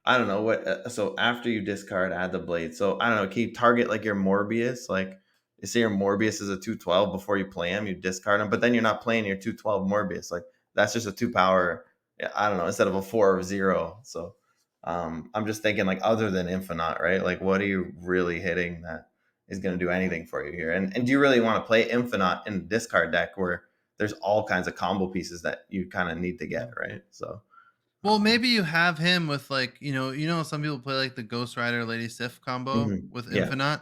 I don't know what. So after you discard, add the blade. So I don't know. Can you target like your Morbius? Like you say your Morbius is a 212 before you play him, you discard him, but then you're not playing your 212 Morbius. Like that's just a 2 power. Yeah, I don't know, instead of a 4 or 0. So I'm just thinking like other than Infinite, right? Like what are you really hitting that is going to do anything for you here? And do you really want to play Infinite in a discard deck where there's all kinds of combo pieces that you kind of need to get, right? So Well, maybe you have him with, like, some people play, like, the Ghost Rider Lady Sif combo with yeah. Infinite.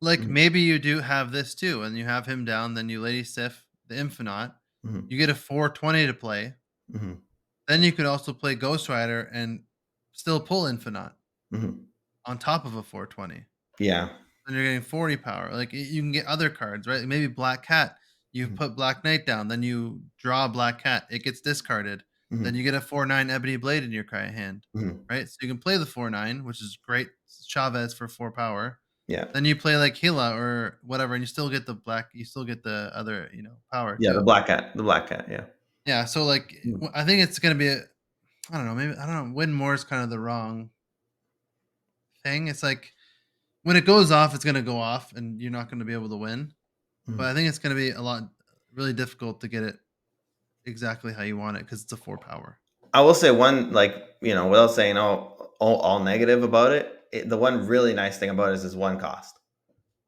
Like, Mhm. maybe you do have this too, and you have him down, then you Lady Sif the Infinite. Mhm. You get a 420 to play. Mhm. Then you could also play Ghost Rider and still pull Infinite Mhm. on top of a 420. Yeah. Then you're getting 40 power. Like, you can get other cards, right? Maybe Black Cat. You Mhm. put Black Knight down, then you draw a Black Cat. It gets discarded. Then Mhm. you get a 4/9 Ebony Blade in your hand, Mhm. right? So you can play the 4/9, which is great. Chavez for 4 power. Yeah. Then you play like Hila or whatever, and you still get the black. You still get the other, power Yeah, the too. black cat. The black cat, yeah. Yeah. So like, Mhm. I think it's gonna be. I don't know. Maybe I don't know. Win more is kind of the wrong thing. It's like when it goes off, it's gonna go off, and you're not gonna be able to win. But I Mhm. think it's gonna be a lot really difficult to get it exactly how you want it because it's a 4 power. I will say one, like, without saying all negative about it, the one really nice thing about it is one cost.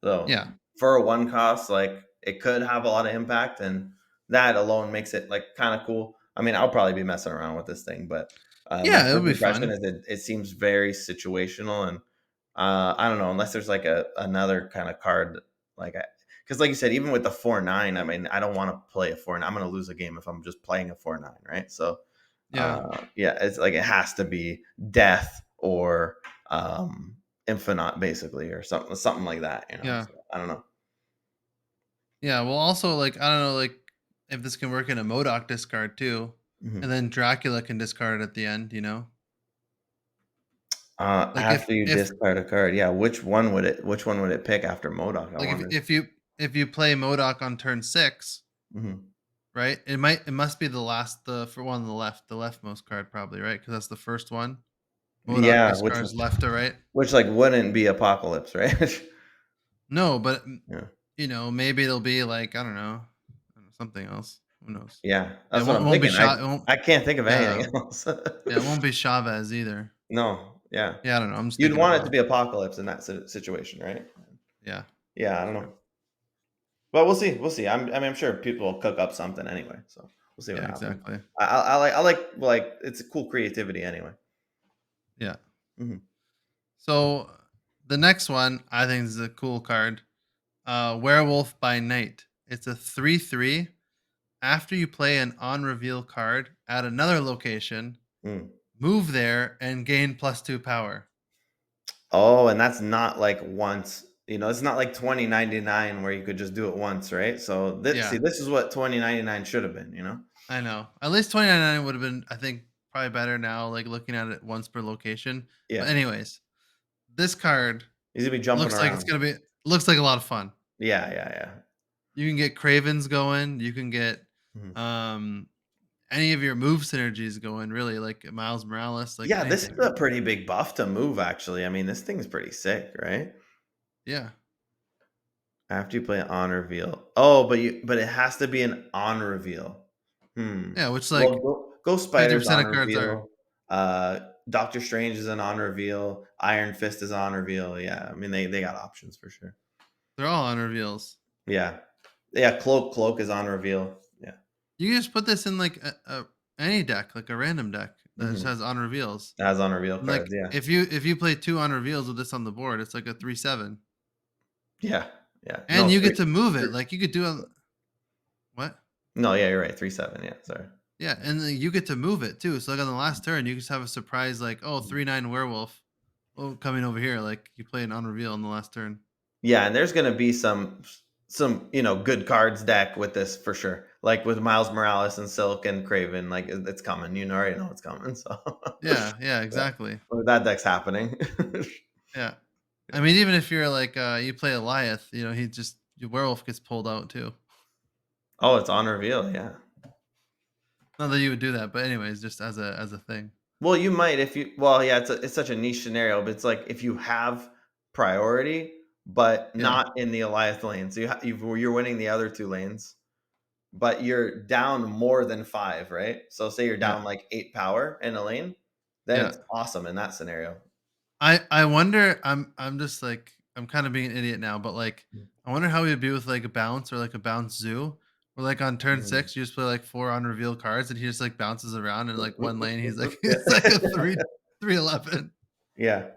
So Yeah. for a one cost, like it could have a lot of impact, and that alone makes it like kind of cool. I mean, I'll probably be messing around with this thing, but my Yeah, it'll first be impression fun. is it seems very situational, and I don't know, unless there's like another kind of card, like because like you said, even with the 4/9, I mean, I don't want to play a 4/9. I'm going to lose a game if I'm just playing a 4/9, right? So Yeah. yeah, it's like it has to be death or um, infinite, basically, or something like that. Yeah. So, I don't know. Yeah. Well, also, like, I don't know, like, if this can work in a Modoc discard too. And Mhm. then Dracula can discard it at the end, you know? Like, After you discard a card, yeah, which one would it pick after Modoc, I if wonder? if you play Modoc on turn 6, Mhm. right? It must be the for one on the leftmost card probably, right? Because that's the first one. Modoc Yeah, discards left to right. which, like, wouldn't be Apocalypse, right? No, but Yeah. you know, maybe it'll be like I don't know, something else. Who knows? Yeah, Yeah, that's what it I'm won't be thinking. shot. It won't. I can't think of Yeah, anything else. yeah, it won't be Chavez either. No, yeah. Yeah, I don't know. I'm just You'd thinking out want it to loud. be Apocalypse in that situation, right? Yeah, Yeah, I for don't sure. know. But we'll see, we'll see. I mean, I'm sure people will cook up something anyway, so we'll see what Yeah, happens. exactly. I like it's a cool creativity anyway. Yeah. Mhm. So the next one I think is a cool card. Werewolf by Night. It's a 3/3. After you play an on reveal card at another location, Mm. move there and gain +2 power. Oh, and that's not like once, it's not like 2099 where you could just do it once, right? So Yeah, this is what 2099 should have been. I know. At least 2099 would have been, I think, probably better now, like looking at it once per location. But Yeah. anyways, this card He's gonna be jumping around. looks like a lot of fun. Yeah, yeah, yeah. You can get Cravens going. You can get Mhm. um any of your move synergies going. Really, like Miles Morales, like Yeah, this is anything. a pretty big buff to move, actually. I mean, this thing's pretty sick, right? Yeah, After you play an on reveal. Oh, but it has to be an on reveal. Hmm. yeah. Which Well, like Ghost Spider's 50% on of cards are. reveal. Doctor Strange is an on reveal. Iron Fist is on reveal. Yeah, I mean they got options for sure. They're all on reveals. Yeah. Yeah, Cloak is on reveal. Yeah. You can just put this in like any deck, like a random deck that just Mhm. has on reveals. It has on reveal And like cards, yeah. if you play two on reveals with this on the board, it's like a 3/7, Yeah. Yeah. and No, you three, get to move it. three. Like you could do what? No, yeah, you're right. 3/7. Yeah, sorry. Yeah, and then you get to move it too. So like on the last turn, you just have a surprise like, oh, Mhm. 3/9 werewolf. Oh, coming over here. Like you play an on reveal on the last turn. Yeah, and there's gonna be some good cards deck with this for sure. Like with Miles Morales and Silk and Craven, like it's coming. You already know it's coming. So Yeah, yeah, yeah, exactly. well, that deck's happening. Yeah. I mean, even if you're like you play Alioth, you know, he just your werewolf gets pulled out too. Oh, it's on reveal. Yeah. Not that you would do that, but anyways, just as a thing. Well, you might if you. Well, yeah, it's such a niche scenario, but it's like if you have priority, but Yeah. not in the Elias lane, so you're winning the other two lanes, but you're down more than 5, right? So say you're Yeah. down like 8 power in a lane, then Yeah. it's awesome in that scenario. I wonder I'm just like I'm kind of being an idiot now, but like I wonder how he'd be with like a bounce or like a bounce zoo. Where like on turn Mhm. 6 you just play like 4 on reveal cards and he just like bounces around in like one lane. He's like Yeah. it's like a 3/11. Yeah.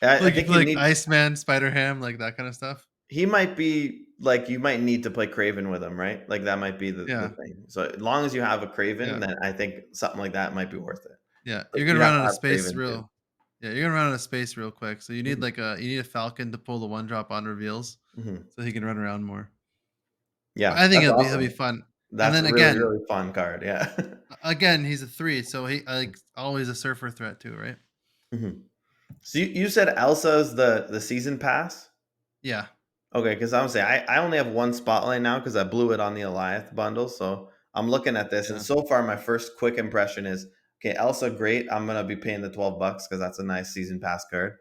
I Like you think play like Iceman, Spider Ham, like that kind of stuff. he might be like, you might need to play Craven with him, right? Like, that might be the Yeah. thing. So, as long as you have a Craven, Yeah. then I think something like that might be worth it. Yeah. But You're gonna you'd have run to out of have space Craven too. real. Yeah, you're gonna run out of space real quick. So Mhm, you need a Falcon to pull the one drop on reveals mhm. so he can run around more. But Yeah, I think that's he'll be awesome. fun. And That's then a really, again, really fun card, yeah. again, he's a 3, so he like always a surfer threat too, right? Mhm. So, you said Elsa's the season pass? Yeah, Okay, because I was saying I only have one spotlight now because I blew it on the Eliath bundle. So I'm looking at this, and yeah, so far my first quick impression is okay. Elsa, great. I'm gonna be paying the $12 because that's a nice season pass card.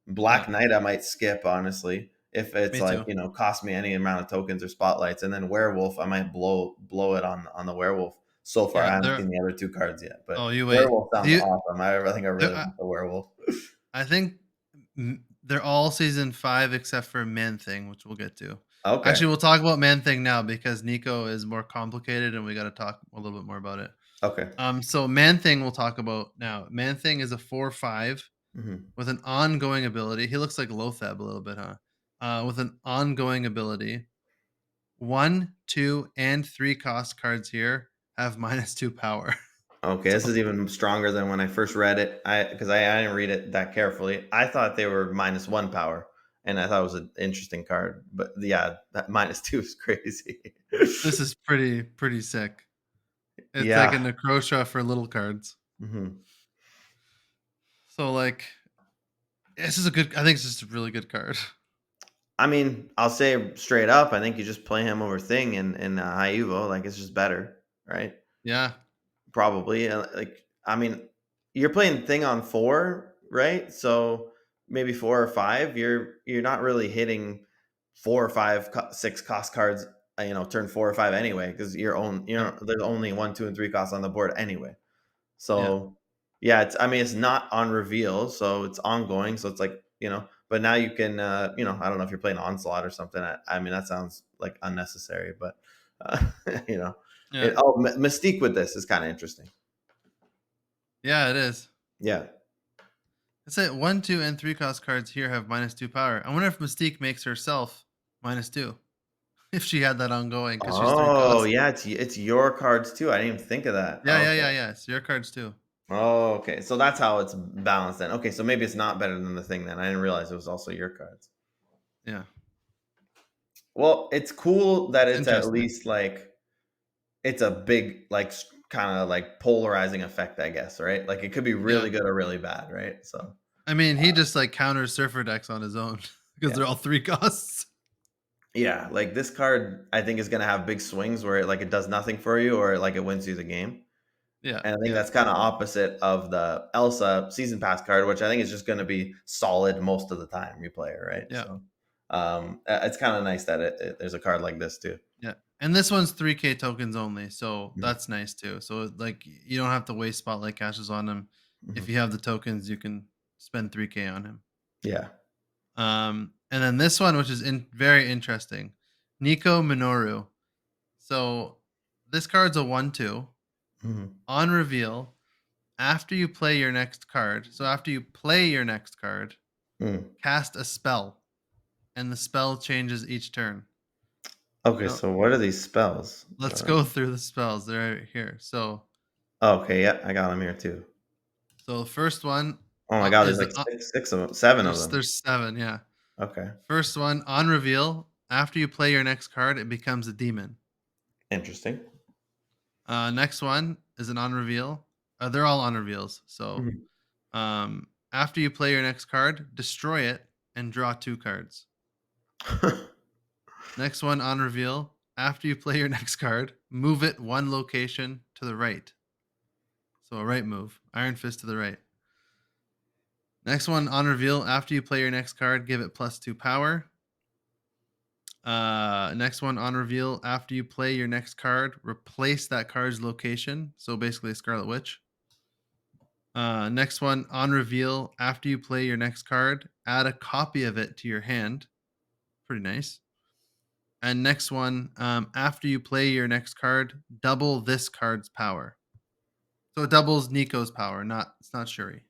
yeah. Black Knight, I might skip honestly if it's Me like too. cost me any amount of tokens or spotlights, and then Werewolf, I might blow it on the Werewolf. So far, I Yeah, haven't there. seen the other two cards yet, but Oh, you wait. Werewolf sounds You, awesome. I think I there, really want the Werewolf. I think They're all season 5 except for Man Thing, which we'll get to. Okay. Actually, we'll talk about Man Thing now because Nico is more complicated and we got to talk a little bit more about it. Okay. So Man Thing we'll talk about now. Man Thing is a 4/5 Mhm. with an ongoing ability. He looks like Lothab a little bit, huh? With an ongoing ability. 1, 2, and 3 cost cards here have -2 power. Okay, this So is even stronger than when I first read it. I didn't read it that carefully. I thought they were -1 power, and I thought it was an interesting card. But yeah, that -2 is crazy. this is pretty sick. It's like a Yeah. Necrosha for little cards. Mhm. So like this is a good I think this is a really good card. I mean, I'll say straight up, I think you just play him over Thing in high Evo. Like it's just better, right? Yeah. Probably. Like I mean, you're playing Thing on 4, right? So maybe 4 or 5. You're not really hitting 4 or 5, 6 cost cards. Turn 4 or 5 anyway, because Yeah. there's only 1, 2, and 3 costs on the board anyway. Yeah. So yeah, it's not on reveal, so it's ongoing. So it's like but now you can I don't know if you're playing Onslaught or something. I mean that sounds like unnecessary, but uh, you know, Yeah. Mystique with this is kind of interesting. Yeah, it is. Yeah. It's it 1, 2, and 3 cost cards here have -2 power. I wonder if Mystique makes herself -2 if she had that ongoing because she's 3 Oh costs. yeah, it's your cards too. I didn't even think of that. Yeah, Oh, yeah, okay. yeah, yeah. It's your cards too. Oh, okay. So that's how it's balanced then. Okay, so maybe it's not better than the Thing then. I didn't realize it was also your cards. Yeah. Well, it's cool that It's it's at interesting. least like it's a big, like, kinda, like, polarizing effect, I guess, right? Like, it could be Yeah. really good or really bad, right? So, I mean, he just like counters surfer decks on his own because yeah. they're all 3 costs. Yeah, like, this card, I think, is gonna have big swings where it does nothing for you or, like, it wins you the game, Yeah. and I think Yeah. that's kinda opposite of the Elsa Season Pass card, which I think is just gonna be solid most of the time you play it, right? Yeah. So, it's kinda nice that there's a card like this too. Yeah. And this one's 3K tokens only, so Mhm, that's nice too. So like you don't have to waste spotlight caches on him. If mhm. you have the tokens, you can spend 3K on him. Yeah. And then this one, which is very interesting, Nico Minoru. So this card's a 1/2 Mhm. on reveal. After you play your next card, so after you play your next card, Mm. cast a spell, and the spell changes each turn. Okay, So so what are these spells? let's go through the spells. They're right here. Okay, yeah, I got them here too. So the first one Oh my god, there's is like 6 of them, 7 of them. there's 7. Yeah. Okay, First one on reveal. After you play your next card, it becomes a demon. interesting. Next one is an on reveal. They're all on reveals. So Mhm. after you play your next card, destroy it and draw 2 cards. Next one on reveal. After you play your next card, move it 1 location to the right. So a right move. Iron Fist to the right. Next one on reveal. After you play your next card, give it +2 power. Next one on reveal. After you play your next card, replace that card's location. So basically, a Scarlet Witch. Next one on reveal. After you play your next card, add a copy of it to your hand. Pretty nice. And next one, after you play your next card, double this card's power. So it doubles Nico's power. It's not Shuri.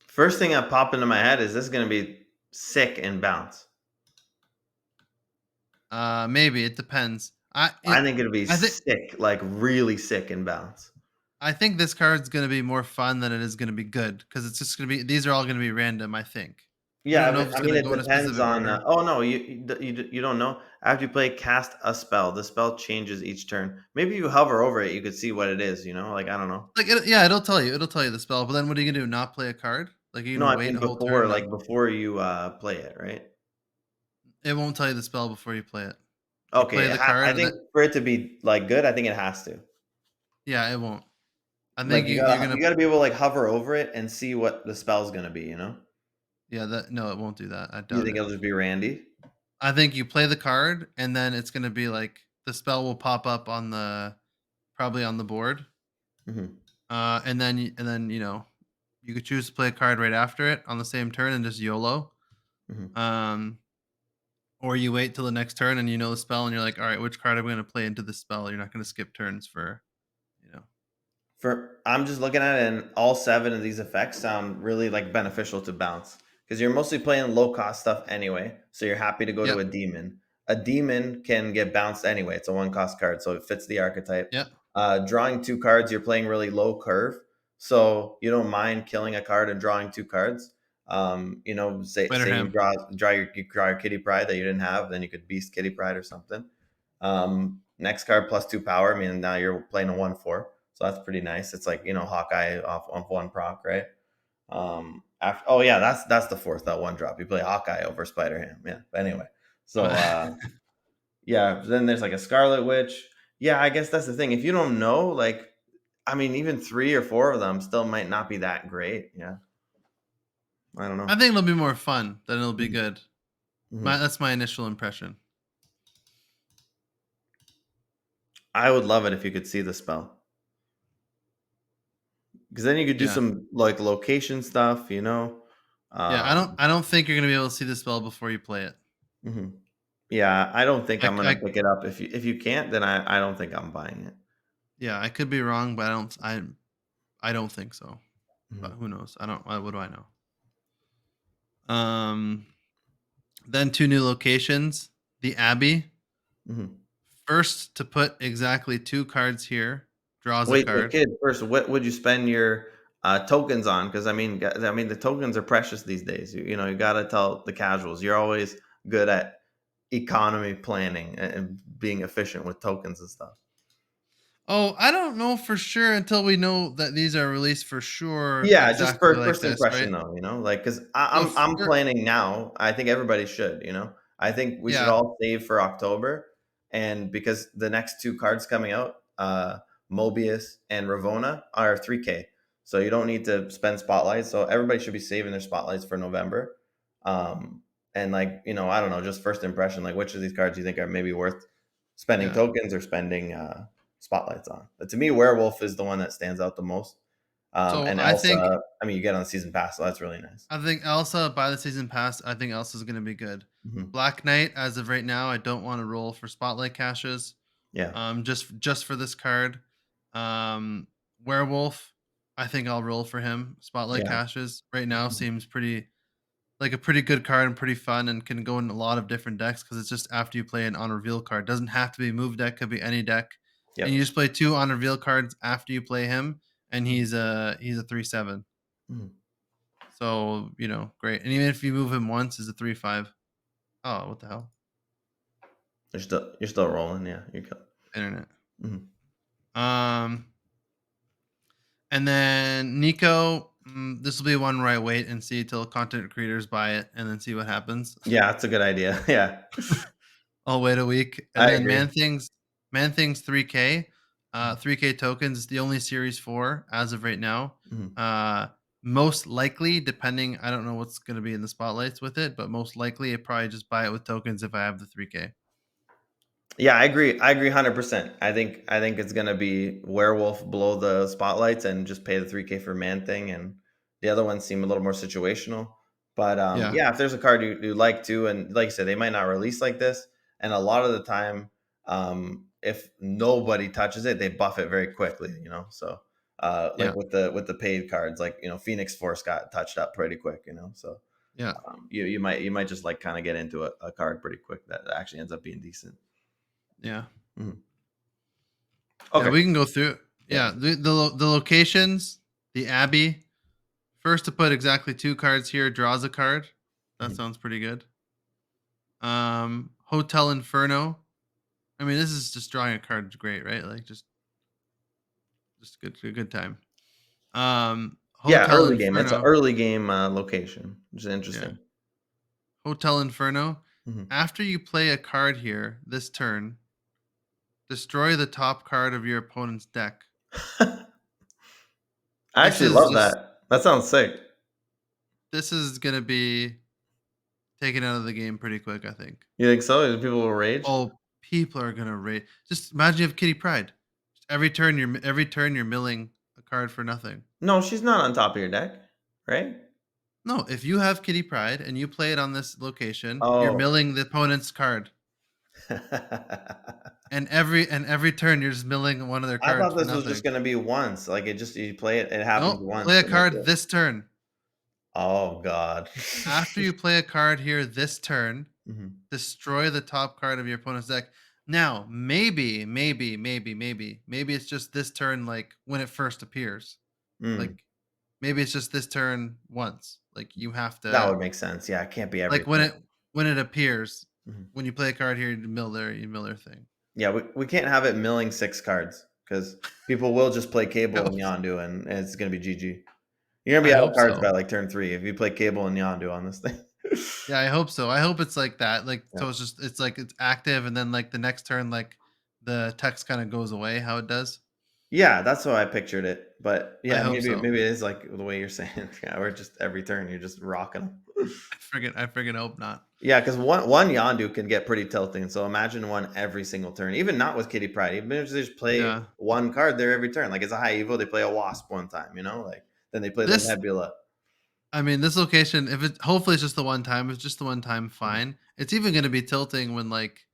First thing that popped into my head is this is gonna be sick in bounce. Maybe it depends. I think it'll be I think sick, like really sick in bounce. I think this card's gonna be more fun than it is gonna be good because it's just gonna be. These are all gonna be random. I think. We Yeah, don't know if it's I mean, gonna it go in a depends specific on. order. Oh no, you don't know. After you play cast a spell, the spell changes each turn. Maybe you hover over it, you could see what it is. Like I don't know. Like, yeah, it'll tell you. It'll tell you the spell. But then what are you gonna do? Not play a card? Like, are you No, gonna I wait mean a whole turn? before you play it, right? It won't tell you the spell before you play it. You Okay, play the card, I and then think for it to be like good, I think it has to. yeah, it won't. I Like think you're gonna you gotta be able to like hover over it and see what the spell's gonna be. yeah. That no, it won't do that. I You doubt think it. it'll just be Randy? I think you play the card, and then it's gonna be like the spell will pop up on the probably on the board, Hmm. and then You could choose to play a card right after it on the same turn and just YOLO. Mhm. Um, or you wait till the next turn and you know the spell and you're like, all right, which card am I going to play into the spell? You're not going to skip turns for, you know. For I'm just looking at it, and all 7 of these effects sound really, like, beneficial to bounce because 'cause you're mostly playing low cost stuff anyway, so you're happy to go to Yep. a demon. A demon can get bounced anyway, it's a 1 cost card, so it fits the archetype. Yep. Drawing 2 cards, you're playing really low curve, so you don't mind killing a card and drawing 2 cards. Say Spider you Ham. draw your Kitty Pryde that you didn't have, then you could beast Kitty Pryde or something. Next card +2 power, meaning now you're playing a 1/4. So that's pretty nice. It's like, Hawkeye off 1 proc, right? Oh yeah, that's the fourth that 1 drop. You play Hawkeye over Spider Ham. Yeah. But anyway. So yeah, then there's like a Scarlet Witch. Yeah, I guess that's the thing. If you don't know, like, I mean, even 3 or 4 of them still might not be that great. Yeah. I don't I know. think it'll be more fun than it'll be Mhm. good. Mhm. That's my initial impression. I would love it if you could see the spell. Because then you could do Yeah. some like location stuff, Yeah, I don't Um, I don't think you're gonna be able to see the spell before you play it. mhm. Yeah, I don't think I, I'm c- gonna I pick it up. If you can't, then I don't think I'm buying it. yeah, I could be wrong, but I don't think so. But Mhm. who knows? I don't. What do I know? Um, then 2 new locations. The Abbey. Mhm. First to put exactly 2 cards here draws a Wait, so card. kid, first, what would you spend your tokens on? Because I mean, the tokens are precious these days. You gotta tell the casuals. You're always good at economy planning and being efficient with tokens and stuff. Oh, I don't know for sure until we know that these are released for sure Yeah, just exactly for like first this, right? impression though, like, 'cause So I'm for planning now. I think everybody should. I think we should yeah, all save for October, and because the next 2 cards coming out, Mobius and Ravonna are 3K, so you don't need to spend spotlights, so everybody should be saving their spotlights for November. And, like, I don't know, just first impression, like, which of these cards do you think are maybe worth spending yeah. tokens or spending, spotlights on? But to me, Werewolf is the one that stands out the most. So And Elsa, I mean, you get on the season pass, so that's really nice. I think Elsa by the season pass. I think Elsa's gonna be good. Mhm. Black Knight, as of right now, I don't want to roll for spotlight caches. Yeah. Just for this card. Um, Werewolf, I think I'll roll for him. Spotlight Yeah. caches right now Mhm. seems pretty like a pretty good card and pretty fun and can go in a lot of different decks because it's just after you play an on reveal card. Doesn't have to be move deck, could be any deck. And you Yep. just play 2 on reveal cards after you play him, and Mhm. he's a 3/7. Mhm. So, great. And even if you move him once, is a 3/5. Oh, what the hell? You're still rolling, yeah, you're good. Internet. Mhm. Um, and then Nico, this will be one where I wait and see till content creators buy it and then see what happens. Yeah, that's a good idea. Yeah. I'll wait a week. And I then agree. Man Things 3K, Mhm. 3K tokens is the only series 4 as of right now. Mhm. Uh, most likely, depending, I don't know what's going to be in the spotlights with it, but most likely, I probably just buy it with tokens if I have the 3K. Yeah, I agree 100%. I think it's gonna be Werewolf below the spotlights and just pay the 3K for Man Thing, and the other ones seem a little more situational. But, Yeah, yeah, if there's a card you like to, and like you said, they might not release like this, and a lot of the time, if nobody touches it, they buff it very quickly. So, like yeah, with the paid cards, like, Phoenix Force got touched up pretty quick. So, yeah, you might just, like, kinda get into a card pretty quick that actually ends up being decent. yeah. Mhm. Yeah, Okay. we can go through. Yeah. Yeah, the locations, the Abbey. First to put exactly 2 cards here draws a card. That Mhm. sounds pretty good. Hotel Inferno. I mean, this is just drawing a card is great, right? Like just good time. Yeah, Hotel early game. It's an Inferno. early game, location, which is Yeah. interesting. Hotel Inferno. Mhm. After you play a card here this turn, destroy the top card of your opponent's deck. I This actually is love just that. That sounds sick. this is gonna be taken out of the game pretty quick, I think. You think so? People will rage? Oh, people are gonna rate. Just imagine you have Kitty Pride. Every turn you're milling a card for nothing. No, she's not on top of your deck. right? No, if you have Kitty Pride and you play it on this location, you're Oh. milling the opponent's card. And every turn you're just milling one of their I cards thought for this was just nothing. gonna be once. Like, it just you play it, it happens Nope, once, play a and that's card it. this turn. Oh god. After you play a card here this turn, Mhm. destroy the top card of your opponent's deck. Now, maybe it's just this turn, like when it first appears. Mm. Like maybe it's just this turn once. Like you have That to, would make sense. Yeah, it can't be like everything. when it appears, Mhm. when you play a card here, you mill their thing. Yeah, we can't have it milling 6 cards because people will just play I Cable hope and so. Yondu, and it's gonna be GG. You're gonna I be out hope of cards by, so. like, turn 3 if you play Cable and Yondu on this thing. Yeah, I hope so. I hope it's like that. Like Yeah. so it's like it's active and then like the next turn like the text kind of goes away how it does. Yeah, that's how I pictured it, but I yeah, hope so. maybe it is like the way you're saying. Yeah, or just every turn you're just rocking them. I friggin' hope not. Yeah, because one Yondu can get pretty tilting. So imagine one every single turn, even not with Kitty Pride. Even if they just play Yeah. one card there every turn, like it's a high evo, they play a Wasp one time, like then they play the This Nebula. I mean, this location, if it hopefully it's just the one time, if it's just the one time, Mhm. fine. It's even gonna be tilting when like,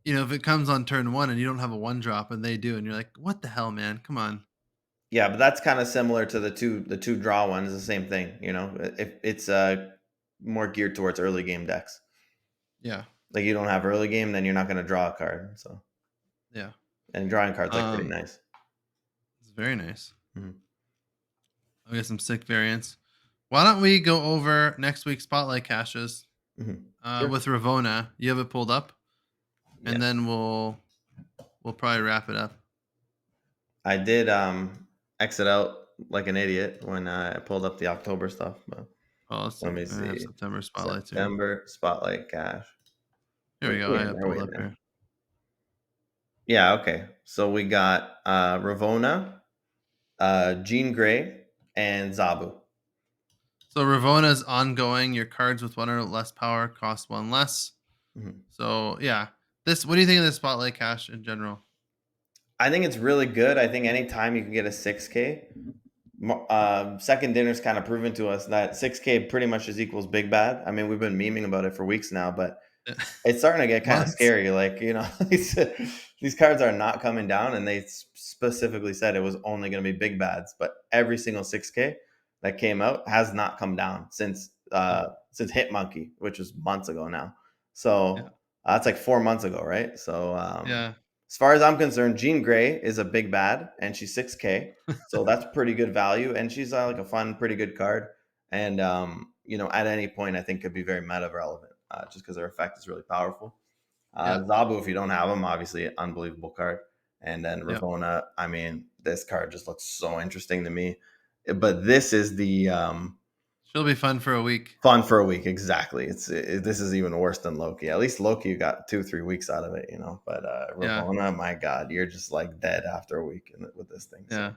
if it comes on turn one and you don't have a one drop and they do, and you're like, what the hell, man? Come on. Yeah, but that's kind of similar to the two draw one is the same thing. If it's more geared towards early game decks. Yeah. Like you don't have early game, then you're not going to draw a card. So Yeah. and drawing cards like pretty Um, nice. it's very nice. Mhm. I get some sick variants. Why don't we go over next week's spotlight caches Mhm. Sure. with Ravona? You have it pulled up, Yeah. and then we'll probably wrap it up. I did exit out like an idiot when I pulled up the October stuff. But Oh, let's let see. me I have see. September spotlights here. September spotlight cash. Here we go. We I in have there. We pulled in up there. here. Yeah. Okay. So we got Ravona, Jean Grey, and Zabu. So Ravona's ongoing. Your cards with one or less power cost one less. Mhm. So yeah, this. What do you think of this spotlight cache in general? I think it's really good. I think anytime you can get a 6K, second dinner's kind of proven to us that 6K pretty much is equals big bad. I mean, we've been memeing about it for weeks now, but it's starting to get kind of Months. scary. Like, these cards are not coming down, and they specifically said it was only going to be big bads. But every single 6K that came out has not come down Yeah. since Hit Monkey, which was months ago now. Yeah. So that's like 4 months ago, right? So Yeah. as far as I'm concerned, Jean Grey is a big bad, and she's 6K, so that's pretty good value, and she's like a fun, pretty good card. And at any point, I think could be very meta relevant, just because her effect is really powerful. Yeah. Zabu, if you don't have him, obviously unbelievable card. And then Yeah. Ravona, I mean, this card just looks so interesting to me. But this is the She'll be fun for a week. fun for a week, exactly. This is even worse than Loki. At least Loki got 2-3 weeks out of it. But Yeah. Ravonna, my God, you're just like dead after a week with this thing. So Yeah.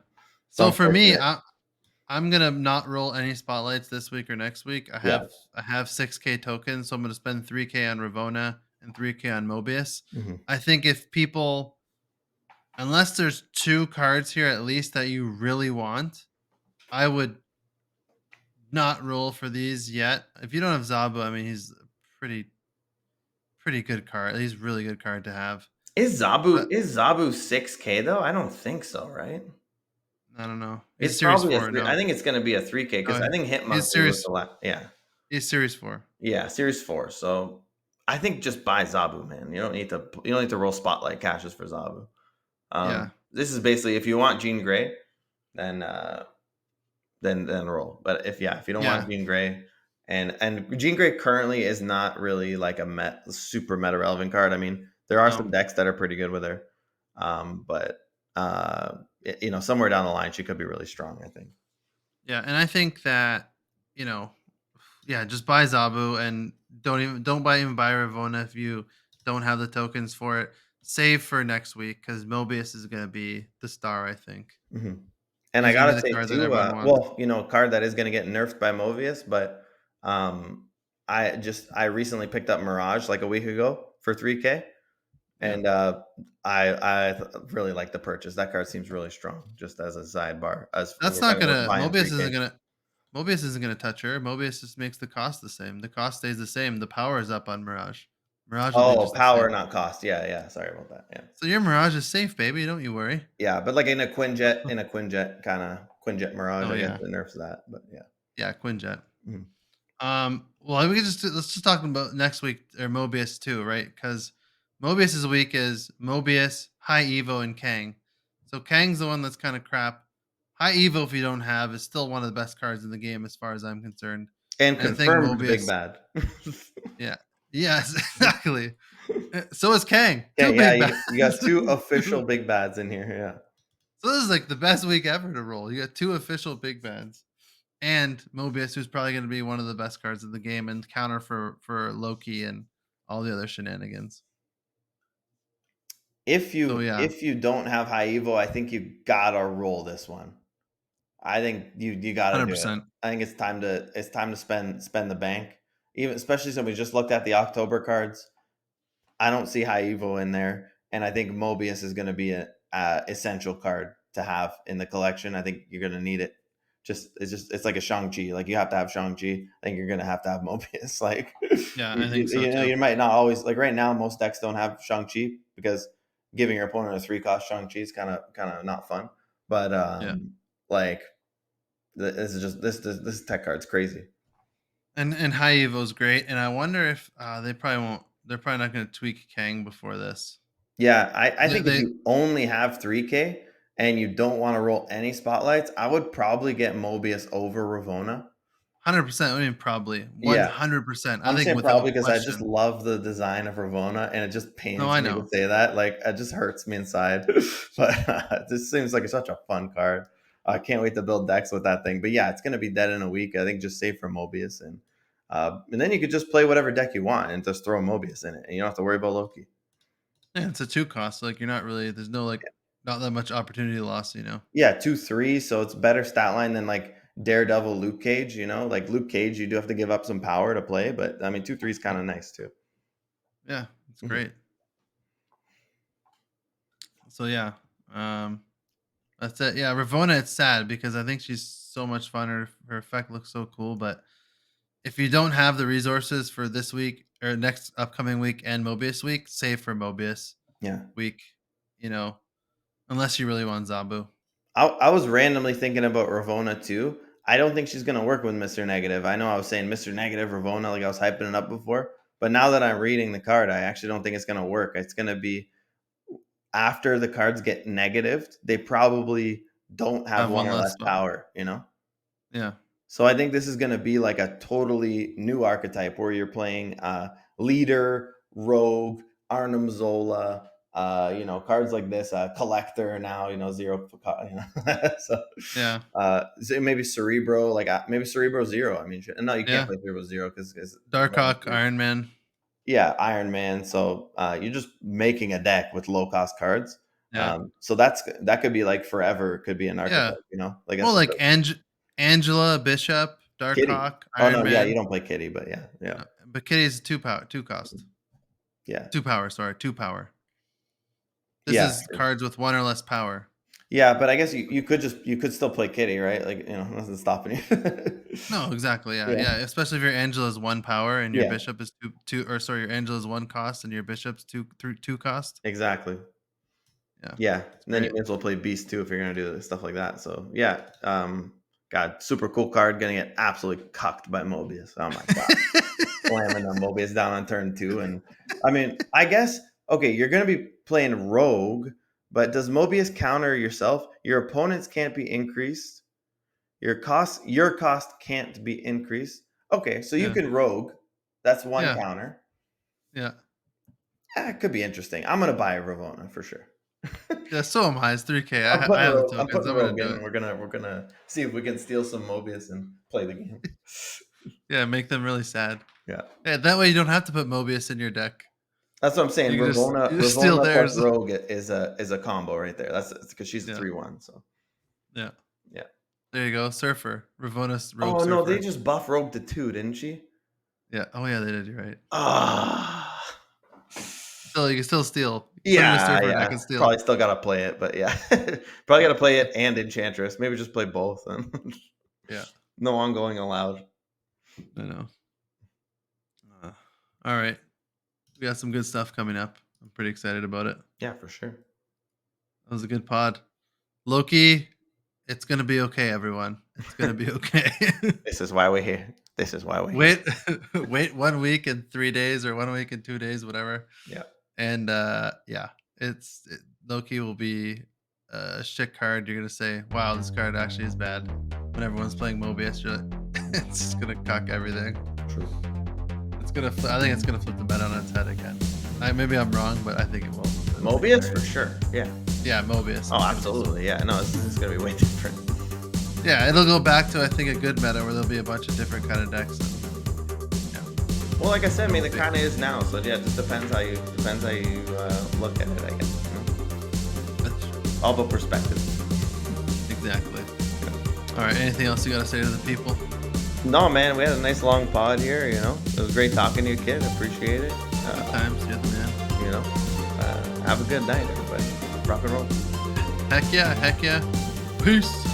it's So for me, unfortunate. I'm gonna not roll any spotlights this week or next week. I Yeah. have I have 6K tokens, so I'm gonna spend 3K on Ravona and 3K on Mobius. Mhm. I think if people, unless there's two cards here at least that you really want, I would not roll for these yet. If you don't have Zabu, I mean he's a pretty good card. He's a really good card to have. Is Zabu But is Zabu 6K though? I don't think so, right? I don't know. It's He's series probably a 4, three. I no. think it's going to be a 3K because Oh, I think he's Hitmonkey was series the last. Yeah, he's series 4. yeah, Series 4. So I think just buy Zabu, man. You don't need to roll spotlight caches for Zabu. Yeah. This is basically if you want Jean Grey, then roll. But if you don't want Yeah. Jean Grey, and Jean Grey currently is not really like a super meta relevant card. I mean, there are No. some decks that are pretty good with her, but somewhere down the line she could be really strong. I think. Yeah, and I think that, you know, yeah, just buy Zabu and don't buy Ravona if you don't have the tokens for it. Save for next week because Mobius is gonna be the star, I think. Mhm. And I He's gonna be gotta the say card that too, everyone wants. a card that is gonna get nerfed by Movius, but I recently picked up Mirage like a week ago for 3K, Yeah. and really like the purchase. That card seems really strong, just as a sidebar, as That's we're not talking about gonna buying Mobius 3K. isn't gonna Mobius isn't going to touch her. Mobius just makes the cost the same. The cost stays the same. The power is up on Mirage. Mirage will be Oh, just the power, same. not cost. Yeah, yeah. Sorry about that. Yeah. So your Mirage is safe, baby. Don't you worry. Yeah, but like in a Quinjet kind of Quinjet Mirage, Oh I guess yeah, it nerfs that. But yeah. yeah, Quinjet. Mhm. Well, we can let's just talk about next week or Mobius too, right? Because Mobius's week is Mobius, High Evo, and Kang. So Kang's the one that's kind of crap. High Evo, if you don't have, is still one of the best cards in the game as far as I'm concerned. And And I think confirmed big Mobius, bad. yeah, yes, exactly. So is Kang. Two Okay, yeah, big you got bads. two official big bads in here. Yeah. So this is like the best week ever to roll. You got two official big bads. And Mobius, who's probably going to be one of the best cards in the game, and counter for Loki and all the other shenanigans. So yeah, If you don't have high evo, I think you gotta roll this one. I think you gotta hundred do it. percent. I think it's time to spend the bank. Even especially since we just looked at the October cards. I don't see high evo in there, and I think Mobius is going to be a essential card to have in the collection. I think you're going to need it. It's like a Shang-Chi. Like you have to have Shang-Chi. I think you're going to have Mobius. Like Yeah, I think so you know too. you might not always like right now. Most decks don't have Shang-Chi because giving your opponent a 3-cost Shang-Chi is kind of not fun. But Yeah, like this is just this tech card's crazy. and High Evo's great, and I wonder if they probably won't. They're probably not going to tweak Kang before this. Yeah, I think if They you only have 3K and you don't want to roll any spotlights, I would probably get Mobius over Ravona. 100%. I mean, probably Yeah, 100%. I I'm think saying without probably because I just question. love the design of Ravona, and it just No, pains I me to know. say that. Like, it just hurts me inside. But this seems like such a fun card. I can't wait to build decks with that thing. But yeah, it's going to be dead in a week. I think just save for Mobius, and then you could just play whatever deck you want and just throw Mobius in it, and you don't have to worry about Loki. Yeah, it's a 2 cost. Like you're not really. There's no like not that much opportunity loss. Yeah, 2-3, so it's better stat line than like Daredevil Luke Cage, you know? Like Luke Cage, you do have to give up some power to play, but I mean 2-3 is kind of nice too. Yeah, it's Mhm. great. So yeah, um, that's it. Yeah, Ravona, it's sad because I think she's so much fun. Her effect looks so cool, but if you don't have the resources for this week or next upcoming week and Mobius week, save for Mobius Yeah. week. You know, unless you really want Zabu. I was randomly thinking about Ravona too. I don't think she's going to work with Mr. Negative. I know I was saying Mr. Negative Ravona like I was hyping it up before, but now that I'm reading the card, I actually don't think it's going to work. It's going to be after the cards get negatived, they probably don't have Have one one or less less spot. power, you know? Yeah, So I think this is going to be like a totally new archetype where you're playing leader, rogue, Arnim Zola, cards like this, collector now, zero, yeah, so maybe Cerebro, like maybe Cerebro zero. I mean, no, you can't yeah. play Cerebro zero because Darkhawk, Iron Man. yeah, Iron Man. So you're just making a deck with low cost cards. Yeah, So that could be like forever. It could be an yeah. archetype, like Well, that's just like Angela, Bishop, Kitty. Darkhawk, Oh no, Iron yeah, you Man. don't play Kitty, but yeah, yeah, But Kitty's 2 power, 2 cost, yeah, 2 power. Sorry, 2 power. This yeah, is cards with one or less power. yeah. But I guess you could still play Kitty, right? Like nothing's stopping you. No, exactly. Yeah, Yeah, yeah. Especially if your Angela's 1 power and your yeah, bishop is two, or sorry, your Angela's 1 cost and your bishop's two cost. exactly. Yeah, Yeah, it's and then you great. may as well play Beast too if you're gonna do stuff like that. So yeah, God, super cool card. Gonna get absolutely cucked by Mobius. Oh my God, slamming the Mobius down on turn 2, and I mean, I guess okay, you're gonna be playing Rogue, but does Mobius counter yourself? Your opponents can't be increased. Your cost can't be increased. Okay, so you Yeah, can Rogue. That's one yeah, counter. yeah, It could be interesting. I'm gonna buy a Ravona for sure. yeah. So am I. It's 3K. I have the I'm tokens. putting I'm gonna Rogue in, do and it. we're gonna see if we can steal some Mobius and play the game. Yeah, make them really sad. Yeah, Yeah, that way you don't have to put Mobius in your deck. that's what I'm saying. You can just Ravona you just steal Ravona plus theirs. Rogue is a combo right there. That's because she's a Yeah, 3/1. So yeah. yeah. There you go. Surfer, Ravona's Rogue Oh no, they Surfer. just buff Rogue to 2, didn't she? Yeah. Oh yeah, they did. You're right. Ah. Still, you can still steal. Put in a Yeah, Surfer deck yeah. and steal. Probably still gotta play it, but yeah. Probably gotta play it and Enchantress. Maybe just play both. Yeah. No ongoing allowed. I know. All right. We got some good stuff coming up. I'm pretty excited about it. Yeah, for sure. That was a good pod. Loki, it's going to be okay, everyone. It's going to be okay. This is why we're here. This is why we're here. Wait 1 week and 3 days or 1 week and 2 days, whatever. Yeah. And Loki will be a shit card. You're going to say, wow, this card actually is bad. When everyone's playing Mobius, you're like, it's just going to cock everything. True. I think it's gonna flip the meta on its head again. Maybe I'm wrong, but I think it will. Mobius for sure. Yeah. Yeah, Mobius. Oh, absolutely. Yeah. No, it's gonna be way different. Yeah, it'll go back to I think a good meta where there'll be a bunch of different kind of decks. Well, like I said, I mean, it kind of is now. So yeah, it just depends how you look at it. I guess. That's true. All about perspective. Exactly. All right. Anything else you gotta say to the people? No, man, we had a nice long pod here. You know, it was great talking to you, kid. Appreciate it. Good times, you're the man. You know, have a good night, everybody. Rock and roll. Heck yeah. Peace.